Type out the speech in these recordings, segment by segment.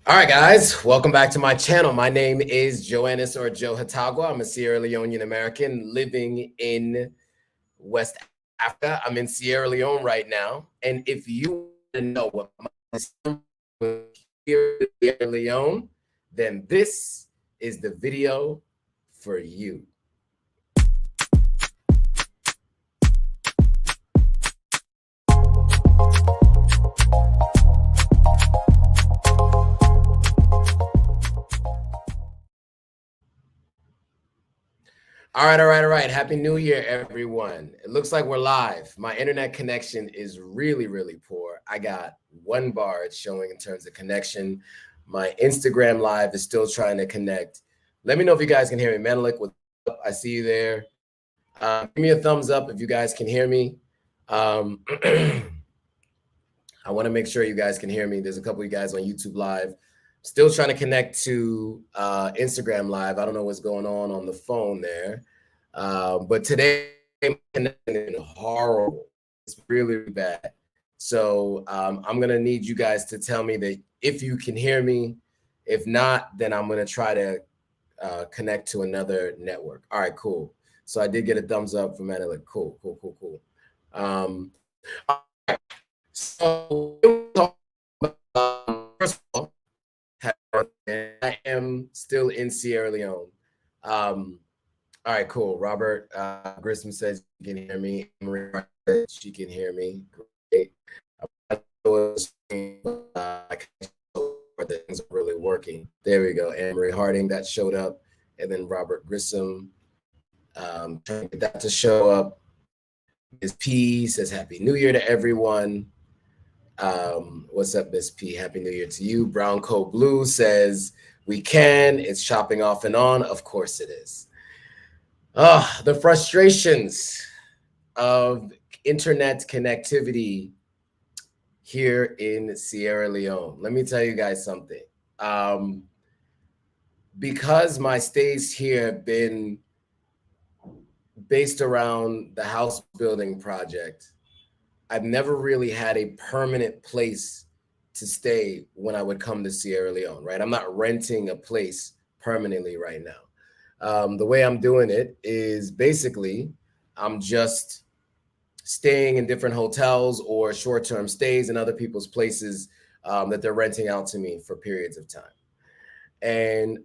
All right, guys, welcome back to my channel. My name is Joannis or Joe Hatagwa. I'm a Sierra Leonean American living in West Africa. I'm in Sierra Leone right now. And if you want to know what my here in Sierra Leone, then this is the video for you. All right. Happy New Year, everyone. It looks like we're live. My internet connection is really poor. I got 1 bar it's showing in terms of connection. My Instagram live is still trying to connect. Let me know if you guys can hear me. Menelik, what's up? I see you there. Give me a thumbs up if you guys can hear me. I want to make sure you guys can hear me. There's a couple of you guys on YouTube live. Still trying to connect to Instagram live. I don't know what's going on the phone there. But today, connection is horrible. It's really bad. So I'm going to need you guys to tell me that if you can hear me. If not, then I'm going to try to connect to another network. All right, cool. So I did get a thumbs up from Menelik. Cool. All right. So first of all, I am still in Sierra Leone. All right, cool. Robert Grissom says you can hear me. She can hear me. Great. Things are really working. There we go. Anne-Marie Harding, that showed up. And then Robert Grissom, trying to get that to show up. Ms. P says Happy New Year to everyone. What's up, Miss P? Happy New Year to you. Browncoat Blue says we can. It's chopping off and on. Of course it is. The frustrations of internet connectivity here in Sierra Leone. Let me tell you guys something. Because my stays here have been based around the house building project, I've never really had a permanent place to stay when I would come to Sierra Leone, right? I'm not renting a place permanently right now. The way I'm doing it is basically I'm just staying in different hotels or short-term stays in other people's places that they're renting out to me for periods of time. And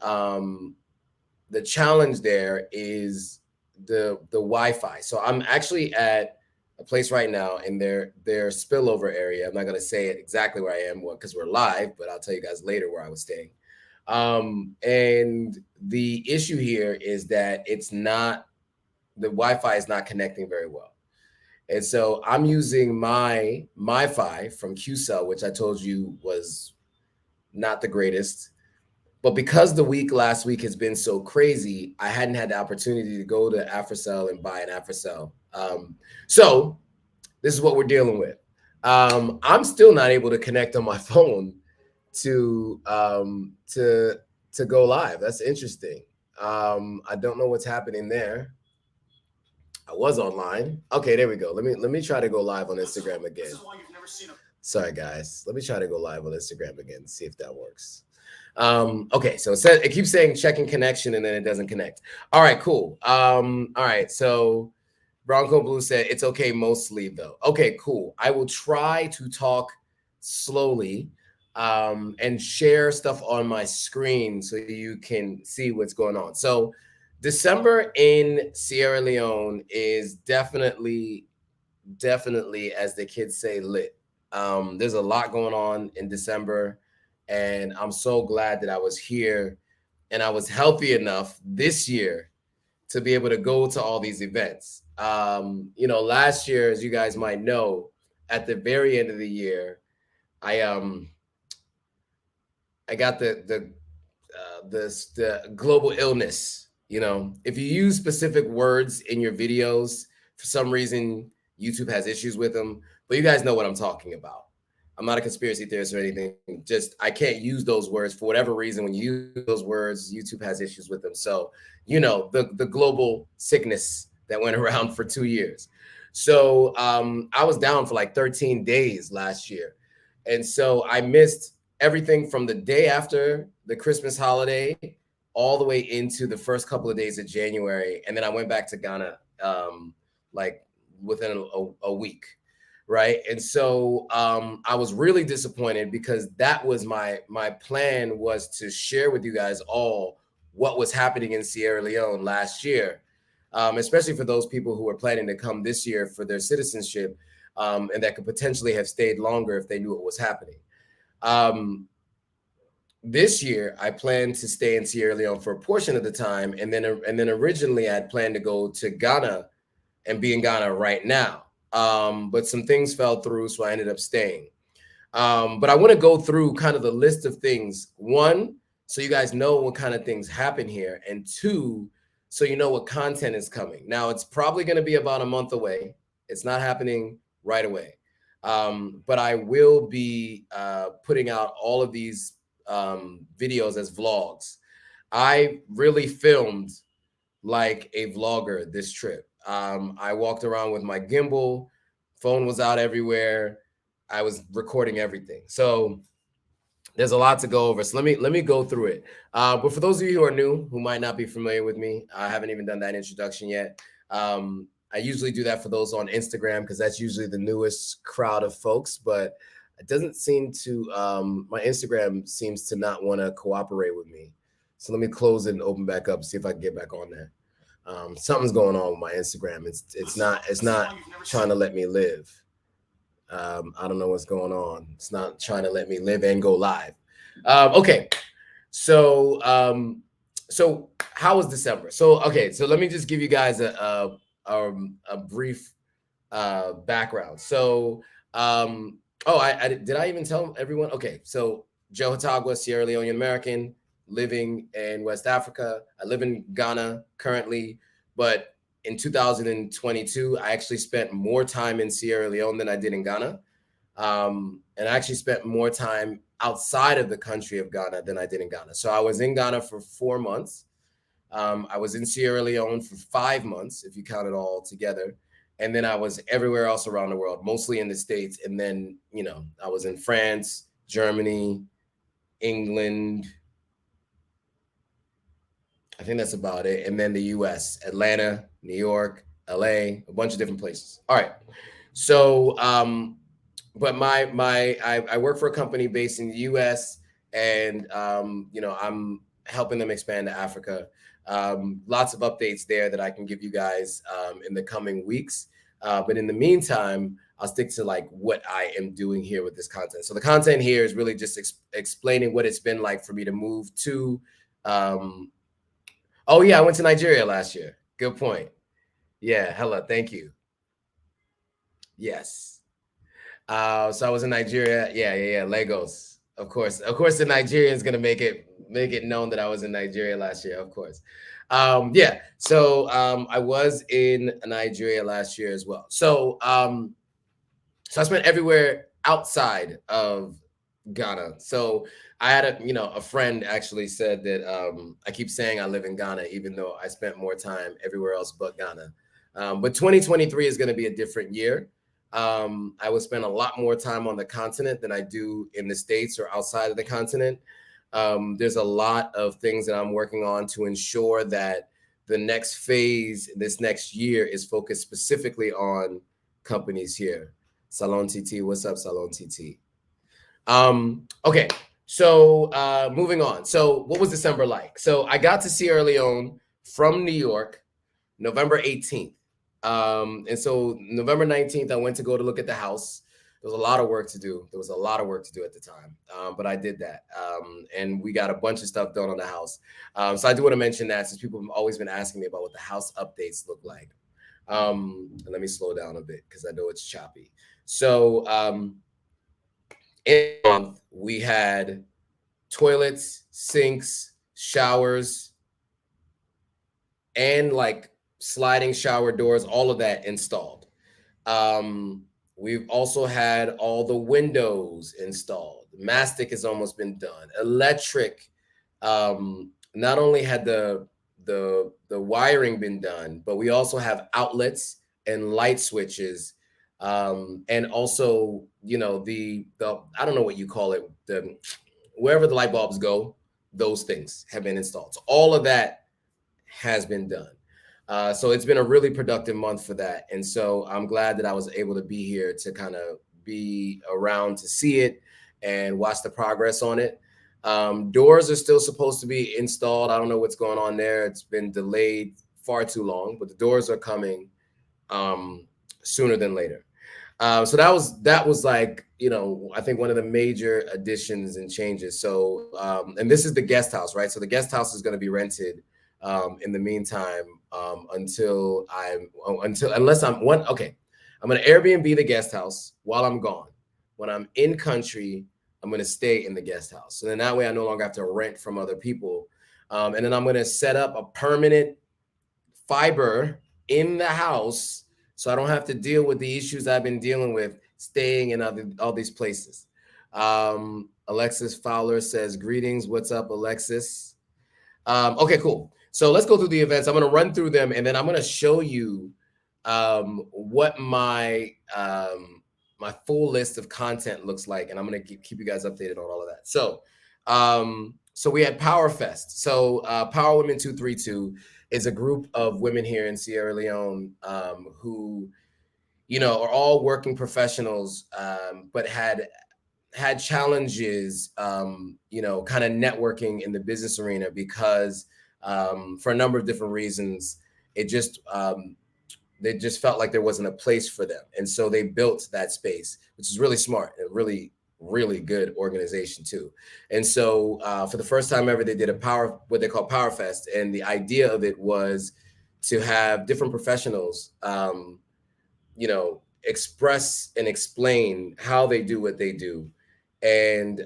the challenge there is the Wi-Fi. So I'm actually at a place right now in their spillover area. I'm not going to say it exactly where I am because we're live, but I'll tell you guys later where I was staying. And the issue here is that the Wi-Fi is not connecting very well. And so I'm using my MiFi from QCell, which I told you was not the greatest. But because the last week has been so crazy, I hadn't had the opportunity to go to AfriCell and buy an AfriCell. So this is what we're dealing with. I'm still not able to connect on my phone to go live. That's interesting. I don't know what's happening there. I was online. Okay, there we go. Let me try to go live on Instagram again. This is why you've never seen Sorry, guys. Let me try to go live on Instagram again, see if that works. Okay, so it keeps saying checking connection and then it doesn't connect. All right, cool. All right, so Browncoat Blue said it's okay mostly though. Okay, cool. I will try to talk slowly and share stuff on my screen so you can see what's going on. So December in Sierra Leone is definitely, as the kids say, lit. There's a lot going on in December, and I'm so glad that I was here and I was healthy enough this year to be able to go to all these events. Last year, as you guys might know, at the very end of the year, I got the global illness. If you use specific words in your videos, for some reason, YouTube has issues with them, but you guys know what I'm talking about. I'm not a conspiracy theorist or anything. Just I can't use those words for whatever reason. When you use those words, YouTube has issues with them. So, the global sickness that went around for 2 years. So I was down for like 13 days last year. And so I missed everything from the day after the Christmas holiday all the way into the first couple of days of January. And then I went back to Ghana like within a week. Right. And so I was really disappointed because that was my plan, was to share with you guys all what was happening in Sierra Leone last year, especially for those people who are planning to come this year for their citizenship, and that could potentially have stayed longer if they knew what was happening. This year, I planned to stay in Sierra Leone for a portion of the time, and then originally I had planned to go to Ghana and be in Ghana right now. But some things fell through, so I ended up staying. But I want to go through kind of the list of things. One, so you guys know what kind of things happen here, and two, so you know what content is coming. Now, it's probably going to be about a month away. It's not happening right away. But I will be putting out all of these videos as vlogs. I really filmed like a vlogger this trip. I walked around with my gimbal, phone was out everywhere. I was recording everything. So there's a lot to go over. So let me go through it. But for those of you who are new, who might not be familiar with me, I haven't even done that introduction yet. I usually do that for those on Instagram because that's usually the newest crowd of folks, but it doesn't seem to, my Instagram seems to not want to cooperate with me. So let me close it and open back up, see if I can get back on there. Something's going on with my Instagram. It's not trying to let me live. I don't know what's going on. It's not trying to let me live and go live. Okay. So how was December? So let me just give you guys a brief background. So did I even tell everyone? Okay, so Joe Hatagwa, Sierra Leone American, living in West Africa. I live in Ghana currently, but in 2022, I actually spent more time in Sierra Leone than I did in Ghana. And I actually spent more time outside of the country of Ghana than I did in Ghana. So I was in Ghana for 4 months. I was in Sierra Leone for 5 months, if you count it all together. And then I was everywhere else around the world, mostly in the States. And then, I was in France, Germany, England. I think that's about it. And then the US, Atlanta, New York, LA, a bunch of different places. All right. So, but I work for a company based in the US, and, I'm helping them expand to Africa. Lots of updates there that I can give you guys in the coming weeks. But in the meantime, I'll stick to like what I am doing here with this content. So the content here is really just explaining what it's been like for me to move to, oh yeah, I went to Nigeria last year. Good point. Yeah, hella, thank you. Yes. So I was in Nigeria. Yeah, Lagos. Of course, the Nigerians gonna make it known that I was in Nigeria last year. Of course. Yeah. So I was in Nigeria last year as well. So so I spent everywhere outside of Ghana. So I had a friend actually said that I keep saying I live in Ghana, even though I spent more time everywhere else but Ghana. But 2023 is going to be a different year. I will spend a lot more time on the continent than I do in the States or outside of the continent. There's a lot of things that I'm working on to ensure that the next phase, this next year, is focused specifically on companies here. SaLone Titi, what's up, SaLone Titi? Okay, so moving on. So what was December like? So I got to Sierra Leone from New York, November 18th. And so November 19th, I went to go to look at the house. There was a lot of work to do. There was a lot of work to do at the time, but I did that. And we got a bunch of stuff done on the house. So I do want to mention that, since people have always been asking me about what the house updates look like. Let me slow down a bit because I know it's choppy. So in a month, we had toilets, sinks, showers, and like sliding shower doors, all of that installed. We've also had all the windows installed. Mastic has almost been done. Electric, not only had the wiring been done, but we also have outlets and light switches. And also, the I don't know what you call it, wherever the light bulbs go, those things have been installed. So all of that has been done. So it's been a really productive month for that. And so I'm glad that I was able to be here to kind of be around to see it and watch the progress on it. Doors are still supposed to be installed. I don't know what's going on there. It's been delayed far too long, but the doors are coming sooner than later. So that was like, you know, I think one of the major additions and changes. So, and this is the guest house, right? So the guest house is going to be rented in the meantime unless I'm going to Airbnb the guest house while I'm gone. When I'm in country, I'm going to stay in the guest house. So then that way I no longer have to rent from other people. And then I'm going to set up a permanent fiber in the house so I don't have to deal with the issues I've been dealing with staying in all these places. Alexis Fowler says, greetings. What's up, Alexis? Okay, cool. So let's go through the events. I'm going to run through them, and then I'm going to show you what my my full list of content looks like, and I'm going to keep you guys updated on all of that. So, so we had Power Fest. So Power Women 232 is a group of women here in Sierra Leone who, you know, are all working professionals, but had challenges, you know, kind of networking in the business arena because for a number of different reasons, it just they just felt like there wasn't a place for them. And so they built that space, which is really smart and really, really good organization too. And so for the first time ever, they did what they call Power Fest. And the idea of it was to have different professionals, you know, express and explain how they do what they do. And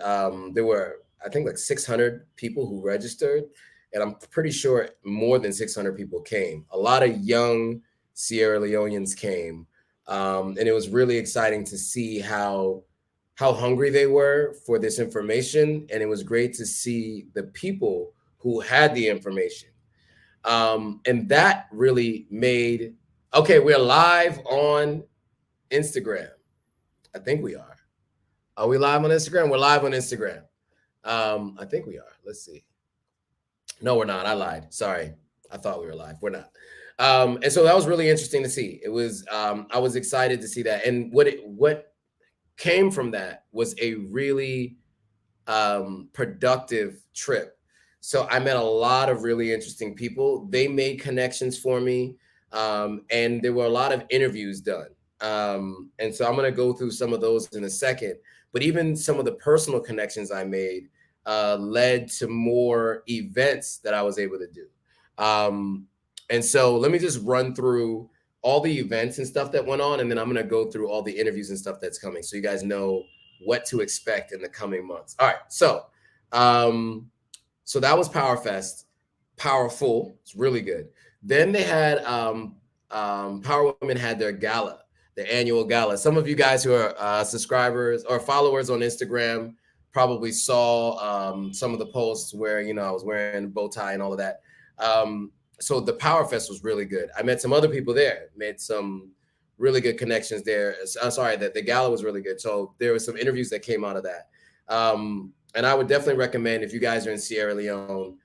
there were, I think, like 600 people who registered. And I'm pretty sure more than 600 people came. A lot of young Sierra Leoneans came. And it was really exciting to see how hungry they were for this information. And it was great to see the people who had the information. And that really made, okay, we're live on Instagram. I think we are. Are we live on Instagram? We're live on Instagram. I think we are. Let's see. No, we're not. I lied. Sorry. I thought we were live. We're not. And so that was really interesting to see. It was, I was excited to see that. And what came from that was a really productive trip. So I met a lot of really interesting people. They made connections for me. And there were a lot of interviews done. And so I'm going to go through some of those in a second. But even some of the personal connections I made led to more events that I was able to do. And so let me just run through all the events and stuff that went on, and then I'm going to go through all the interviews and stuff that's coming so you guys know what to expect in the coming months. All right. So, so that was Power Fest. Powerful. It's really good. Then they had Power Women had their gala, their annual gala. Some of you guys who are subscribers or followers on Instagram probably saw some of the posts where, you know, I was wearing a bow tie and all of that. So the Power Fest was really good. I met some other people there, made some really good connections there. I'm sorry, that the gala was really good. So there were some interviews that came out of that. And I would definitely recommend, if you guys are in Sierra Leone,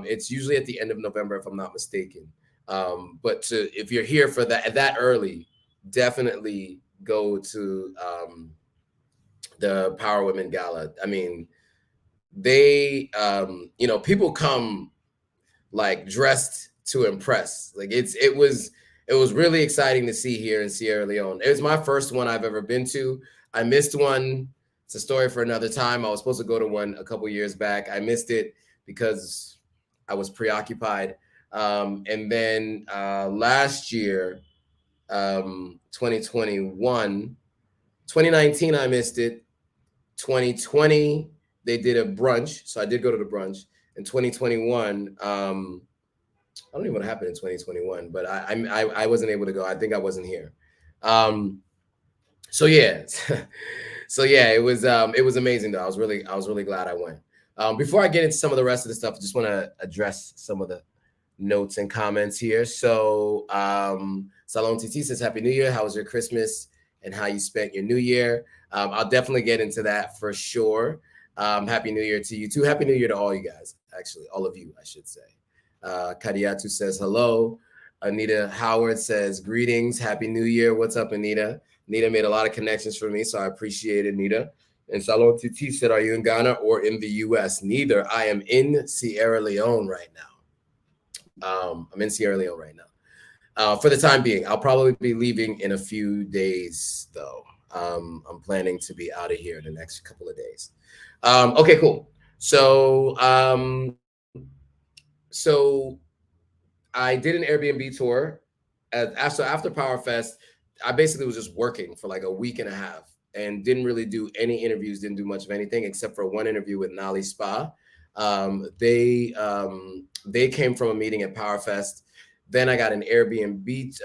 it's usually at the end of November, if I'm not mistaken. But if you're here for that early, definitely go to the Power Women Gala. I mean, they, you know, people come like dressed to impress. Like it was really exciting to see here in Sierra Leone. It was my first one I've ever been to. I missed one. It's a story for another time. I was supposed to go to one a couple years back. I missed it because I was preoccupied. And then last year, 2021, 2019, I missed it. 2020, they did a brunch. So I did go to the brunch. In 2021, I don't even know what happened in 2021, but I wasn't able to go. I think I wasn't here. So yeah, so yeah, it was amazing though. I was really glad I went. Before I get into some of the rest of the stuff, I just want to address some of the notes and comments here. So SaLone Titi says, Happy New Year. How was your Christmas and how you spent your New Year? I'll definitely get into that for sure. Happy New Year to you too. Happy New Year to all you guys, actually, all of you, I should say. Kadiatu says hello. Anita Howard says greetings. Happy New Year. What's up, Anita? Anita made a lot of connections for me, so I appreciate it, Anita. And SaLone Titi said, are you in Ghana or in the U.S.? Neither. I am in Sierra Leone right now. I'm in Sierra Leone right now. For the time being, I'll probably be leaving in a few days, though. I'm planning to be out of here in the next couple of days. Okay, cool. So I did an Airbnb tour. After Power Fest, I basically was just working for like a week and a half and didn't really do any interviews, didn't do much of anything except for one interview with Nali Spa. They came from a meeting at Power Fest. Then I got an Airbnb.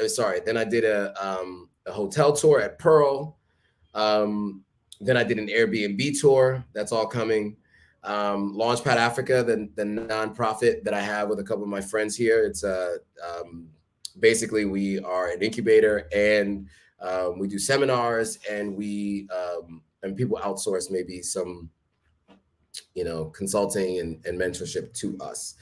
Then I did a hotel tour at Pearl. Then I did an Airbnb tour. That's all coming. Launchpad Africa, the nonprofit that I have with a couple of my friends here. It's basically we are an incubator and we do seminars and and people outsource maybe some, consulting and mentorship to us.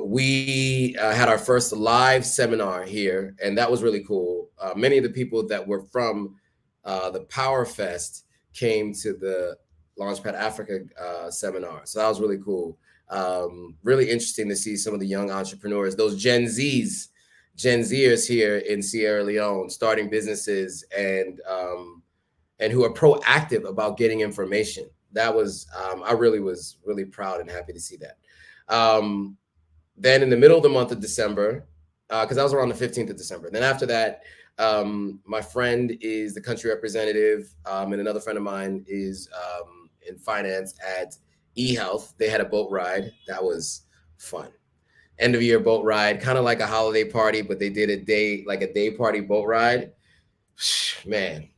We had our first live seminar here, and that was really cool. Many of the people that were from the Power Fest came to the Launchpad Africa seminar. So that was really cool. Really interesting to see some of the young entrepreneurs, those Gen Zers here in Sierra Leone, starting businesses and who are proactive about getting information. That was, I really was really proud and happy to see that. Then in the middle of the month of December, because that was around the 15th of December. Then after that, my friend is the country representative, and another friend of mine is in finance at eHealth. They had a boat ride. That was fun. End of year boat ride, kind of like a holiday party, but they did a day party boat ride. Man, it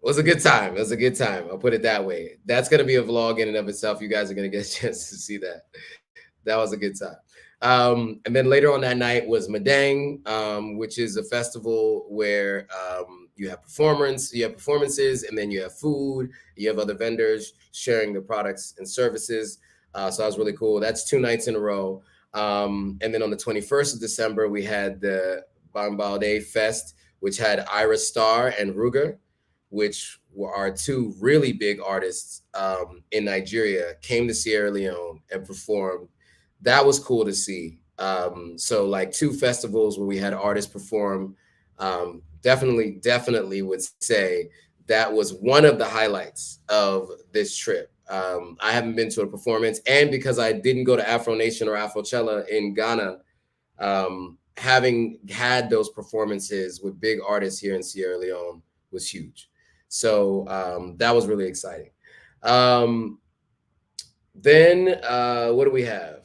was a good time. It was a good time. I'll put it that way. That's going to be a vlog in and of itself. You guys are going to get a chance to see that. That was a good time. And then later on that night was Madang, which is a festival where you have performances, and then you have food, you have other vendors sharing the products and services. So that was really cool. That's 2 nights in a row. And then on the 21st of December, we had the Bambalde Fest, which had Ira Star and Ruger, which were our 2 really big artists in Nigeria, came to Sierra Leone and performed. That was cool to see. So like 2 festivals where we had artists perform, definitely would say that was one of the highlights of this trip. I haven't been to a performance, and because I didn't go to Afro Nation or Afrochella in Ghana, having had those performances with big artists here in Sierra Leone was huge. So that was really exciting. Then what do we have?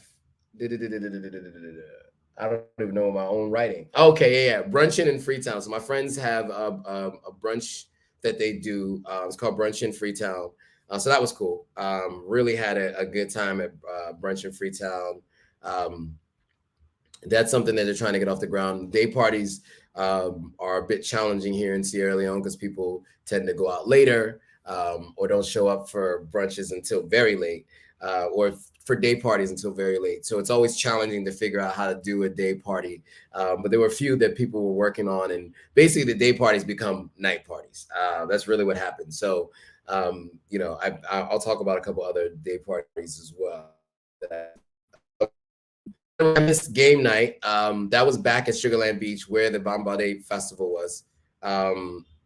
I don't even know my own writing. Okay, yeah. Brunching in Freetown. So my friends have a brunch that they do. It's called Brunch in Freetown. So that was cool. Really had a good time at Brunch in Freetown. That's something that they're trying to get off the ground. Day parties are a bit challenging here in Sierra Leone because people tend to go out later or don't show up for brunches until very late, or for day parties until very late. So it's always challenging to figure out how to do a day party. But there were a few that people were working on, and basically the day parties become night parties. That's really what happened. So, I'll talk about a couple other day parties as well. This game night, that was back at Sugarland Beach where the Bambalde Festival was.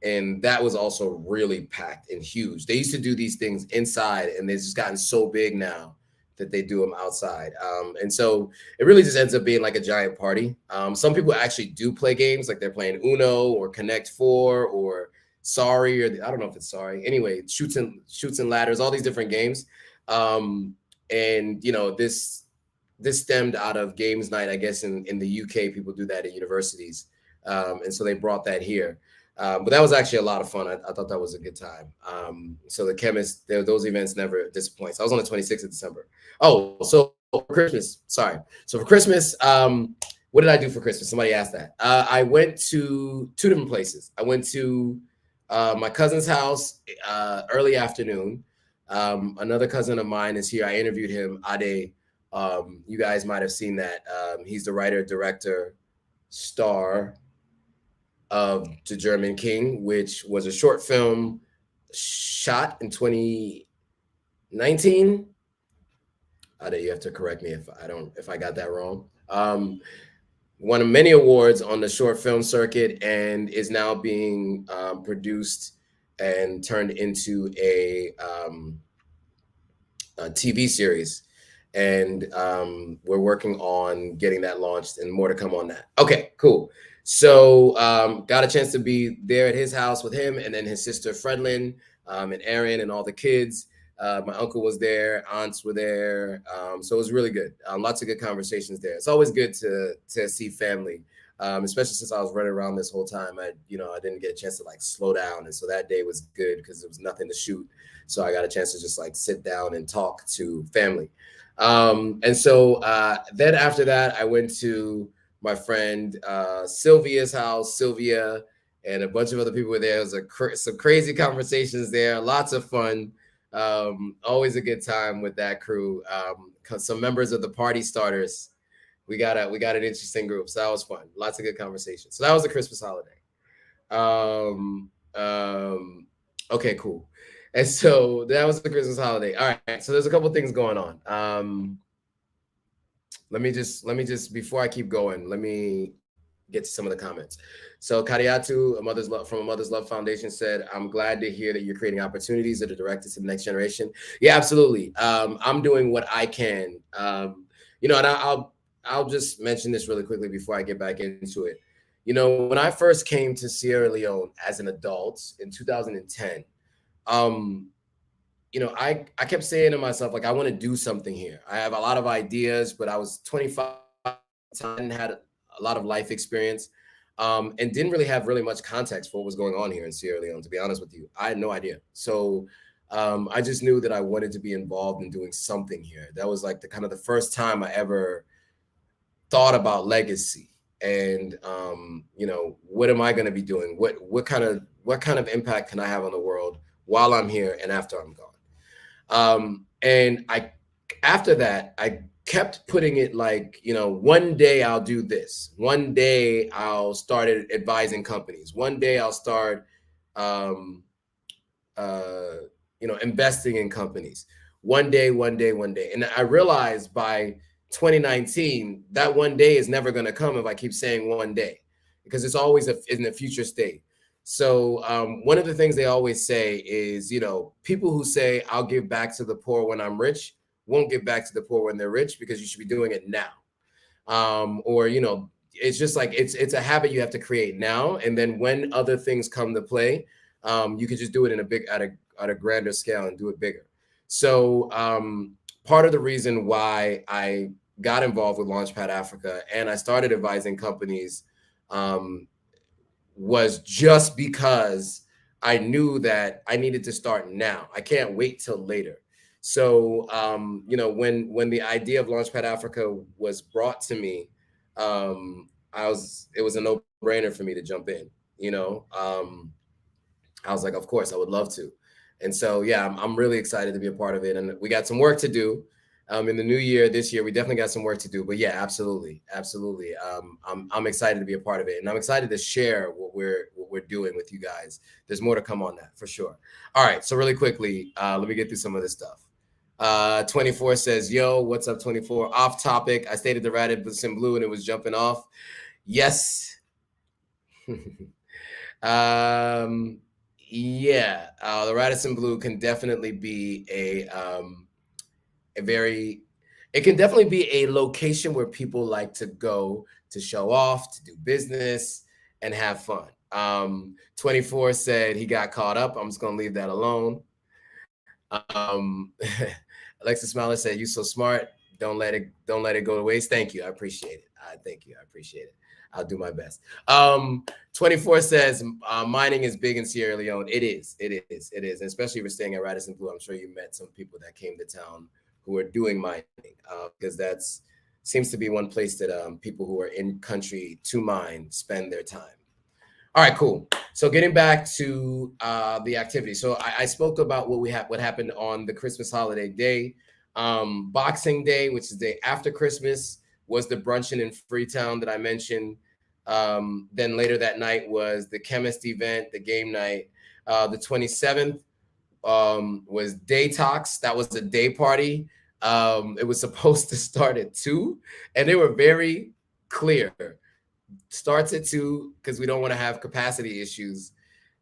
And that was also really packed and huge. They used to do these things inside, and they've just gotten so big now that they do them outside. And so it really just ends up being like a giant party. Some people actually do play games, like they're playing Uno or Connect 4 or Sorry, or I don't know if it's Sorry. Anyway, shoots and ladders, all these different games. And this stemmed out of games night, I guess, in the UK. People do that at universities. And so they brought that here. But that was actually a lot of fun. I thought that was a good time. So the chemist, those events never disappoint. So I was on the 26th of December. Oh, so for Christmas, sorry. So for Christmas, what did I do for Christmas? Somebody asked that. I went to 2 different places. I went to my cousin's house early afternoon. Another cousin of mine is here. I interviewed him, Ade. You guys might have seen that. He's the writer, director, star of The German King, which was a short film shot in 2019. Ade, you have to correct me if I got that wrong. Won many awards on the short film circuit and is now being produced and turned into a TV series. And we're working on getting that launched and more to come on that. Okay, cool. So got a chance to be there at his house with him and then his sister Fredlyn and Aaron and all the kids. My uncle was there, aunts were there. So it was really good. Lots of good conversations there. It's always good to see family, especially since I was running around this whole time. I didn't get a chance to like slow down. And so that day was good because there was nothing to shoot. So I got a chance to just like sit down and talk to family. And so then after that, I went to my friend Sylvia's house. Sylvia and a bunch of other people were there. It was some crazy conversations there. Lots of fun. Always a good time with that crew. Some members of the Party Starters. We got an interesting group, so that was fun. Lots of good conversations. So that was the Christmas holiday. Okay, cool. And so that was the Christmas holiday. All right, so there's a couple things going on. Let me just before I keep going, let me get to some of the comments. So Kadiatu, from a Mother's Love Foundation, said, "I'm glad to hear that you're creating opportunities that are directed to the next generation." Yeah, absolutely. I'm doing what I can. And I'll just mention this really quickly before I get back into it. When I first came to Sierra Leone as an adult in 2010, I kept saying to myself, like, I want to do something here. I have a lot of ideas, but I was 25 and had a lot of life experience, and didn't really have much context for what was going on here in Sierra Leone, to be honest with you. I had no idea. So I just knew that I wanted to be involved in doing something here. That was like the first time I ever thought about legacy and, what am I going to be doing? What kind of impact can I have on the world while I'm here and after I'm gone? And after that, I kept putting it like, one day I'll do this. One day I'll start advising companies. One day I'll start, investing in companies. One day. And I realized by 2019, that one day is never going to come if I keep saying one day, because it's always in the future state. So one of the things they always say is, people who say, I'll give back to the poor when I'm rich, won't give back to the poor when they're rich, because you should be doing it now. It's just like, it's a habit you have to create now. And then when other things come to play, you can just do it at a grander scale and do it bigger. So part of the reason why I got involved with Launchpad Africa and I started advising companies was just because I knew that I needed to start now. I can't wait till later. So, when the idea of Launchpad Africa was brought to me, it was a no-brainer for me to jump in. I was like, of course, I would love to. And so, yeah, I'm really excited to be a part of it. And we got some work to do. In the new year, this year, we definitely got some work to do. But yeah, absolutely. I'm excited to be a part of it, and I'm excited to share what we're doing with you guys. There's more to come on that for sure. All right, so really quickly, let me get through some of this stuff. 24 says, "Yo, what's up, 24? Off topic. I stayed at the Raddison Blu and it was jumping off. Yes." Yeah, the Raddison Blu can definitely be it can definitely be a location where people like to go to show off, to do business, and have fun. 24 said he got caught up. I'm just gonna leave that alone. Alexis Fowler said, "You so smart. Don't let it go to waste." Thank you. I appreciate it. Thank you. I appreciate it. I'll do my best. 24 says, mining is big in Sierra Leone. It is. And especially if you're staying at Raddison Blu, I'm sure you met some people that came to town who are doing mining, because that's seems to be one place that people who are in country to mine spend their time. All right, cool. So getting back to the activity. So I spoke about what happened on the Christmas holiday day. Boxing Day, which is the day after Christmas, was the brunching in Freetown that I mentioned. Then later that night was the chemist event, the game night. The 27th was Daytox. That was a day party. It was supposed to start at 2, and they were very clear. Starts at 2 because we don't want to have capacity issues.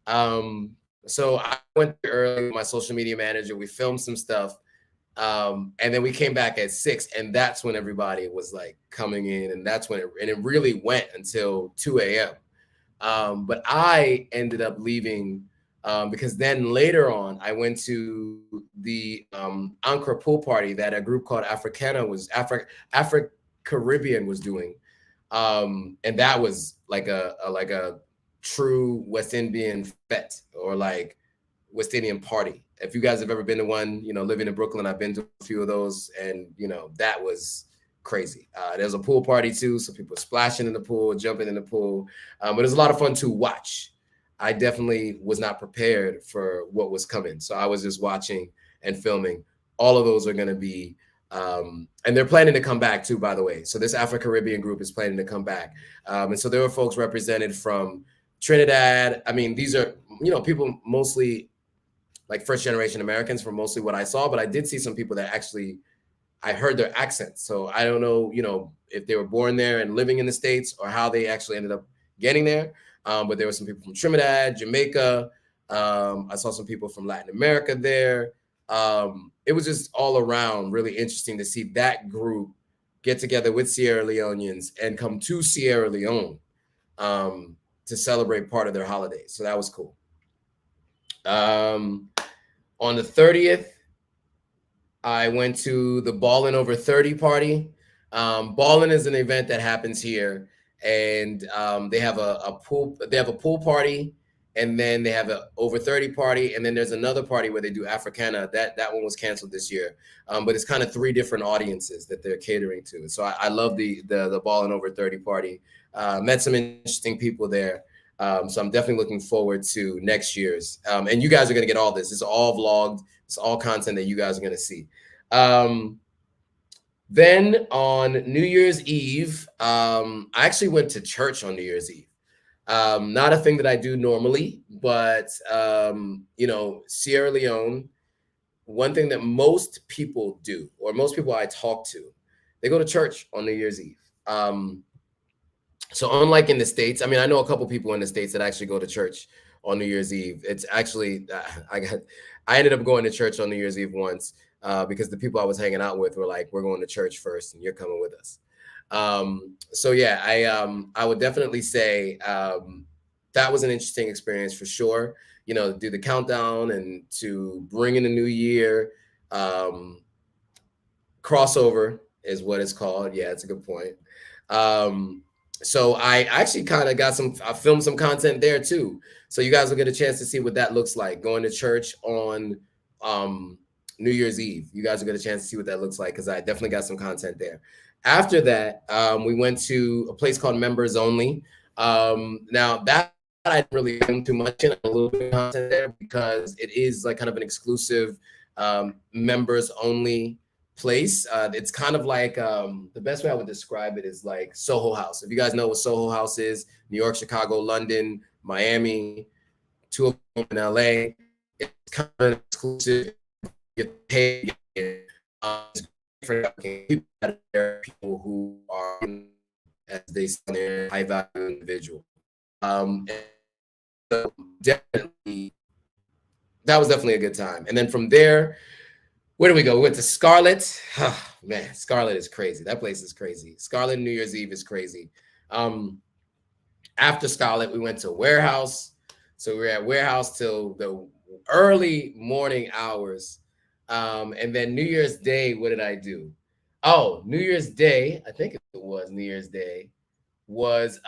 So I went early with my social media manager. We filmed some stuff. And then we came back at 6, and that's when everybody was like coming in, and that's when it really went until 2 a.m. But I ended up leaving because then later on I went to the Accra pool party that a group called Afro Caribbean was doing. And that was like a true West Indian fete, or like West Indian party. If you guys have ever been to one, living in Brooklyn, I've been to a few of those, and that was crazy. There's a pool party too, so people splashing in the pool, jumping in the pool, but it was a lot of fun to watch. I definitely was not prepared for what was coming, so I was just watching and filming. All of those are going to be, and they're planning to come back too, by the way. So this Afro-Caribbean group is planning to come back, and so there were folks represented from Trinidad. I mean, these are people mostly like first generation Americans, from mostly what I saw, but I did see some people that actually I heard their accents. So I don't know, if they were born there and living in the States, or how they actually ended up getting there. But there were some people from Trinidad, Jamaica. I saw some people from Latin America there. It was just all around really interesting to see that group get together with Sierra Leoneans and come to Sierra Leone to celebrate part of their holidays. So that was cool. On the 30th, I went to the Ballin' Over 30 party. Ballin' is an event that happens here, and they have a pool party, and then they have an over 30 party, and then there's another party where they do Africana. That one was canceled this year, but it's kind of 3 different audiences that they're catering to. So I love the Ballin' Over 30 party. Met some interesting people there. So I'm definitely looking forward to next year's. And you guys are going to get all this. It's all vlogged. It's all content that you guys are going to see. Then on New Year's Eve, I actually went to church on New Year's Eve. Not a thing that I do normally, but, Sierra Leone, one thing that most people do, or most people I talk to, they go to church on New Year's Eve. So unlike in the States, I mean, I know a couple people in the States that actually go to church on New Year's Eve. It's actually, I ended up going to church on New Year's Eve once because the people I was hanging out with were like, we're going to church first and you're coming with us. So yeah, I would definitely say that was an interesting experience for sure. To do the countdown and to bring in the new year. Crossover is what it's called. Yeah, it's a good point. So I actually kind of I filmed some content there too. So you guys will get a chance to see what that looks like, going to church on New Year's Eve. You guys will get a chance to see what that looks like, because I definitely got some content there. After that, we went to a place called Members Only. Now that I didn't really film too much in, a little bit of content there, because it is like kind of an exclusive members only place. It's kind of like the best way I would describe it is like Soho House. If you guys know what Soho House is, New York, Chicago, London, Miami, 2 of them in LA. It's kind of exclusive. Get paid. For people who are, as they say, high value individual. So definitely, that was definitely a good time. And then from there, where do we go? We went to Scarlet. Oh, man, Scarlet is crazy. That place is crazy. Scarlet New Year's Eve is crazy. After Scarlet, we went to Warehouse. So we were at Warehouse till the early morning hours. And then New Year's Day, what did I do? Oh, New Year's Day, I think it was New Year's Day, was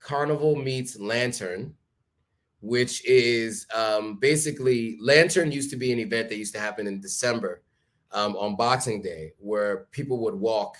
Carnival meets Lantern, which is basically, Lantern used to be an event that used to happen in December on Boxing Day, where people would walk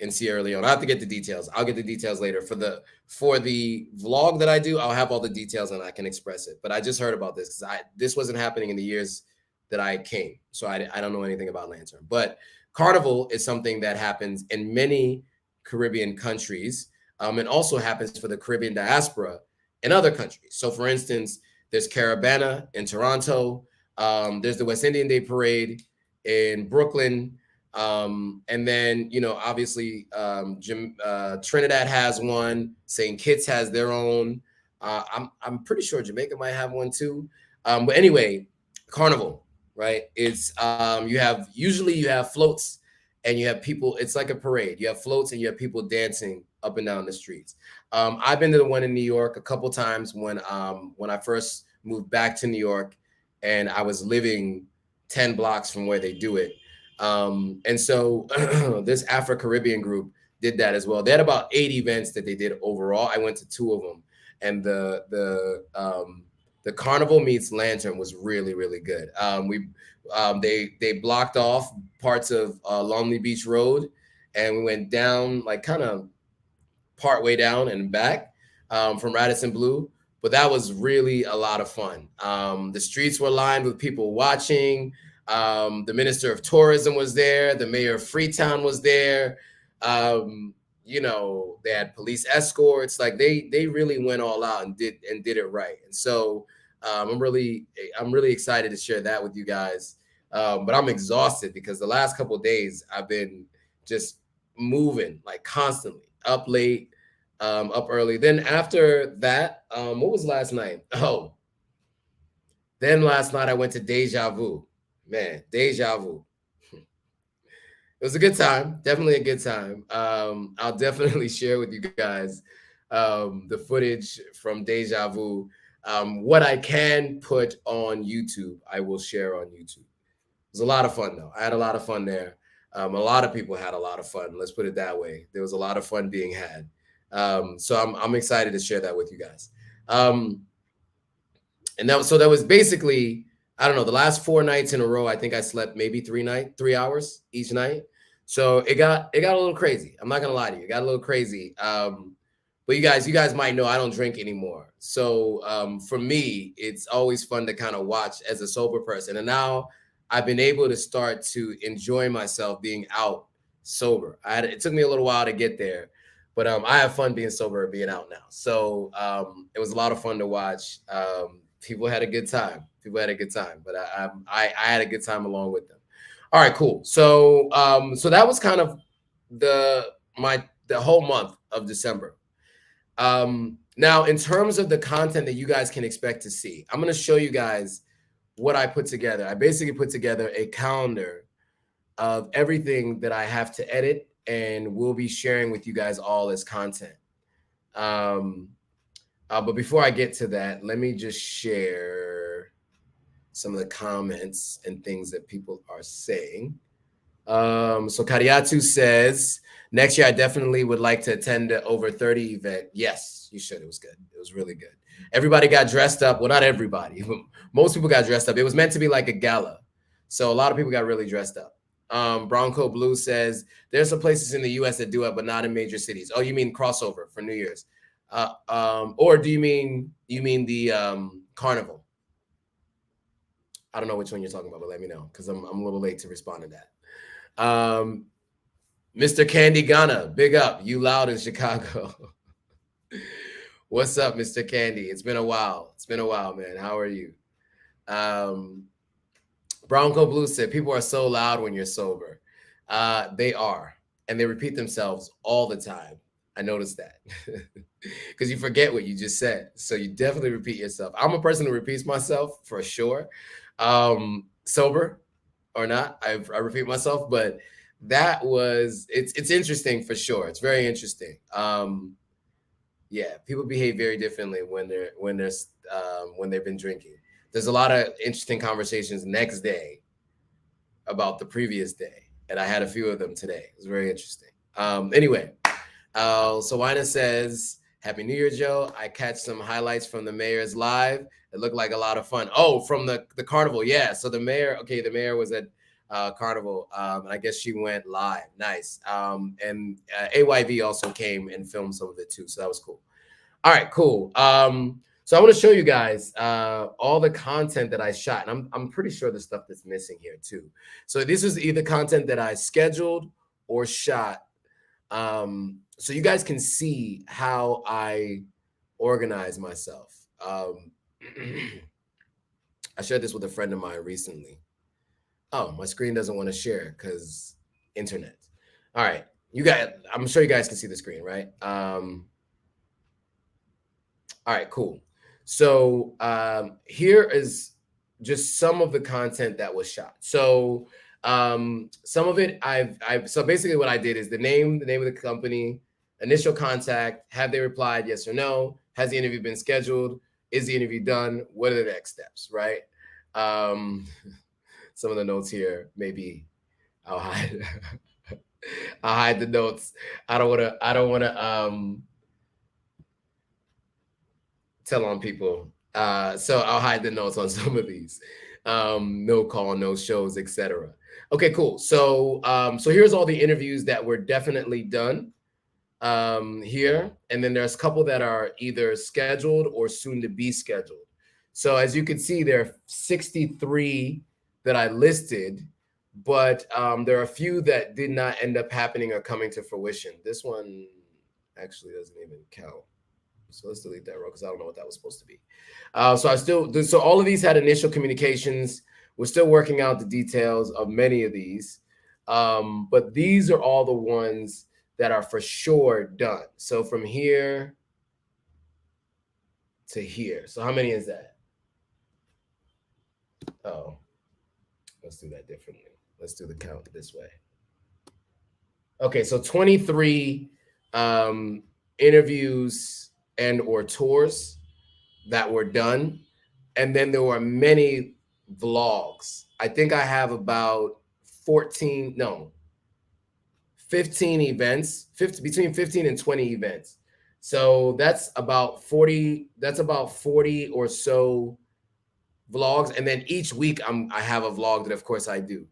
in Sierra Leone. I have to get the details. I'll get the details later. For the vlog that I do, I'll have all the details and I can express it. But I just heard about this because this wasn't happening in the years that I came. So I don't know anything about Lantern. But Carnival is something that happens in many Caribbean countries, and also happens for the Caribbean diaspora in other countries. So for instance, there's Caravana in Toronto. There's the West Indian Day Parade in Brooklyn. And then, you know, obviously Trinidad has one. St. Kitts has their own. I'm pretty sure Jamaica might have one too. But anyway, Carnival, right? It's you have floats and you have people. It's like a parade. You have floats and you have people dancing up and down the streets. I've been to the one in New York a couple times when I first moved back to New York, and I was living 10 blocks from where they do it. And so this Afro-Caribbean group did that as well. They had about 8 events that they did overall. I went to 2 of them, and the Carnival meets Lantern was really, really good. They blocked off parts of Lonely Beach Road, and we went down, like kind of part way down and back from Raddison Blu. But that was really a lot of fun. The streets were lined with people watching. The Minister of Tourism was there. The Mayor of Freetown was there. You know, they had police escorts. Like they really went all out and did it right. And so I'm really excited to share that with you guys. But I'm exhausted because the last couple of days I've been just moving like constantly, up late, up early. Then after that, what was last night? Oh, then last night I went to Deja Vu. Man, Deja Vu. It was a good time. Definitely a good time. I'll definitely share with you guys the footage from Deja Vu. What I can put on YouTube, I will share on YouTube. It was a lot of fun, though. I had a lot of fun there. A lot of people had a lot of fun. Let's put it that way. There was a lot of fun being had. So I'm excited to share that with you guys. And that was basically, I don't know, the last 4 nights in a row. I think I slept maybe 3 hours each night. So it got a little crazy. I'm not gonna lie to you, it got a little crazy. But you guys might know I don't drink anymore. So for me, it's always fun to kind of watch as a sober person. And now I've been able to start to enjoy myself being out sober. It took me a little while to get there, but I have fun being sober and being out now. So it was a lot of fun to watch. People had a good time. But I had a good time along with them. All right, cool. So that was kind of the whole month of December. Now, in terms of the content that you guys can expect to see, I'm going to show you guys what I put together. I basically put together a calendar of everything that I have to edit, and we'll be sharing with you guys all as content. But before I get to that, let me just share some of the comments and things that people are saying. So Kadiatu says, next year I definitely would like to attend the Over 30 event. Yes, you should. It was good. It was really good. Everybody got dressed up. Well, not everybody. Most people got dressed up. It was meant to be like a gala. So a lot of people got really dressed up. Browncoat Blue says, there's some places in the US that do it, but not in major cities. Oh, you mean crossover for New Year's? Or do you mean the carnival? I don't know which one you're talking about, but let me know because I'm a little late to respond to that. MrCandy Ghana, big up. You loud in Chicago. What's up, Mr. Candy? It's been a while. It's been a while, man. How are you? Browncoat Blue said, people are so loud when you're sober. They are, and they repeat themselves all the time. I noticed that because you forget what you just said. So you definitely repeat yourself. I'm a person who repeats myself for sure. Sober or not, I repeat myself, but it's interesting for sure. It's very interesting. Yeah, people behave very differently when they've been drinking. There's a lot of interesting conversations next day about the previous day, and I had a few of them today. It was very interesting. Anyway, Selwyna says, Happy New Year, Joe. I catch some highlights from the mayor's live. It looked like a lot of fun. Oh, from the carnival. Yeah. So the mayor was at Carnival. And I guess she went live. Nice. And AYV also came and filmed some of it too. So that was cool. All right, cool. So I want to show you guys all the content that I shot. And I'm pretty sure the stuff that's missing here too. So this is either content that I scheduled or shot. So you guys can see how I organize myself. I shared this with a friend of mine recently. Oh, my screen doesn't want to share because internet. All right, you guys, I'm sure you guys can see the screen, right? All right, cool. So here is just some of the content that was shot. So some of it so basically what I did is the name of the company, initial contact, have they replied yes or no, has the interview been scheduled, is the interview done, what are the next steps, right? Some of the notes here, maybe I'll hide I'll hide the notes. I don't want to tell on people, so I'll hide the notes on some of these. No call, no shows, etc. Okay, cool. So so here's all the interviews that were definitely done here, and then there's a couple that are either scheduled or soon to be scheduled. So as you can see, there are 63 that I listed, but there are a few that did not end up happening or coming to fruition. This one actually doesn't even count. So let's delete that row because I don't know what that was supposed to be. So all of these had initial communications. We're still working out the details of many of these, but these are all the ones that are for sure done. So from here to here. So how many is that? Oh, let's do that differently. Let's do the count this way. Okay, so 23 interviews and or tours that were done. And then there were many vlogs. I think I have about 15 events, between 15 and 20 events. So that's about 40 or so vlogs. And then each week I have a vlog that of course I do.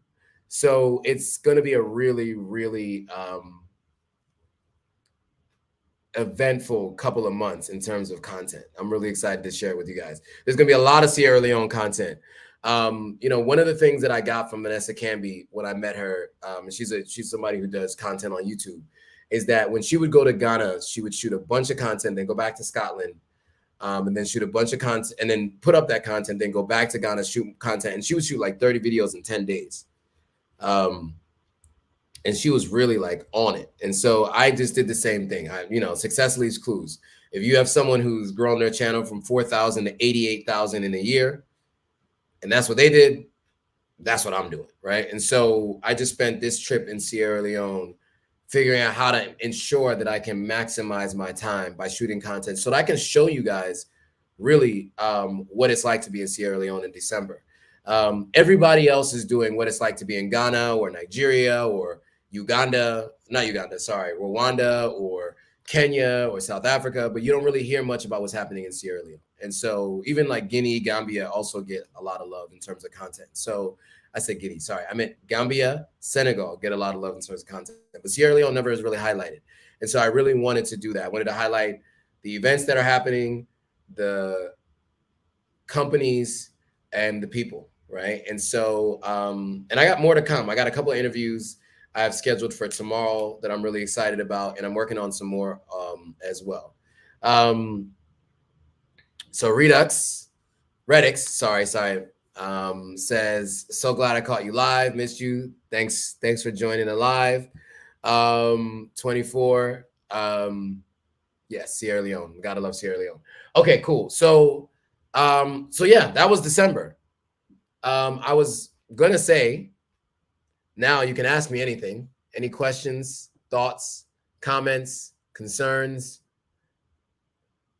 So it's going to be a really, really eventful couple of months in terms of content. I'm really excited to share it with you guys. There's going to be a lot of Sierra Leone content. You know, one of the things that I got from MrCandy when I met her, and she's somebody who does content on YouTube, is that when she would go to Ghana, she would shoot a bunch of content, then go back to Scotland, and then shoot a bunch of content, and then put up that content, then go back to Ghana, shoot content, and she would shoot like 30 videos in 10 days. And she was really like on it. And so I just did the same thing. Success leaves clues. If you have someone who's grown their channel from 4,000 to 88,000 in a year, and that's what they did, that's what I'm doing, right? And so I just spent this trip in Sierra Leone figuring out how to ensure that I can maximize my time by shooting content so that I can show you guys really what it's like to be in Sierra Leone in December. Everybody else is doing what it's like to be in Ghana or Nigeria or Rwanda or Kenya or South Africa, but you don't really hear much about what's happening in Sierra Leone. And so even like Guinea, Gambia also get a lot of love in terms of content. So I said Guinea, sorry. I meant Gambia, Senegal get a lot of love in terms of content, but Sierra Leone never is really highlighted. And so I really wanted to do that. I wanted to highlight the events that are happening, the companies, and the people, right? And so, and I got more to come. I got a couple of interviews I have scheduled for tomorrow that I'm really excited about, and I'm working on some more as well. So Reddix, says, so glad I caught you live. Missed you. Thanks for joining the live. 24. Yes, Sierra Leone. Gotta love Sierra Leone. Okay, cool. So yeah, that was December. I was gonna say, now you can ask me anything, any questions, thoughts, comments, concerns.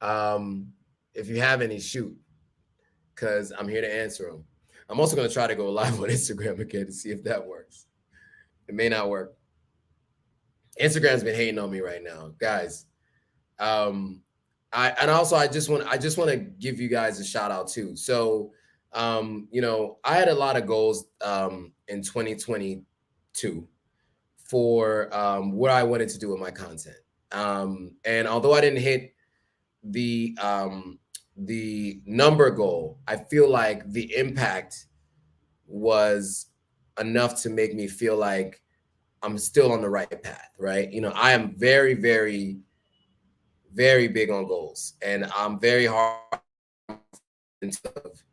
If you have any, shoot, because I'm here to answer them. I'm also going to try to go live on Instagram again to see if that works. It may not work. Instagram's been hating on me right now, guys. I just want to give you guys a shout out too. So you know, I had a lot of goals in 2022 for what I wanted to do with my content. And although I didn't hit the number goal, I feel like the impact was enough to make me feel like I'm still on the right path, right? You know, I am very, very, very big on goals, and I'm very hard of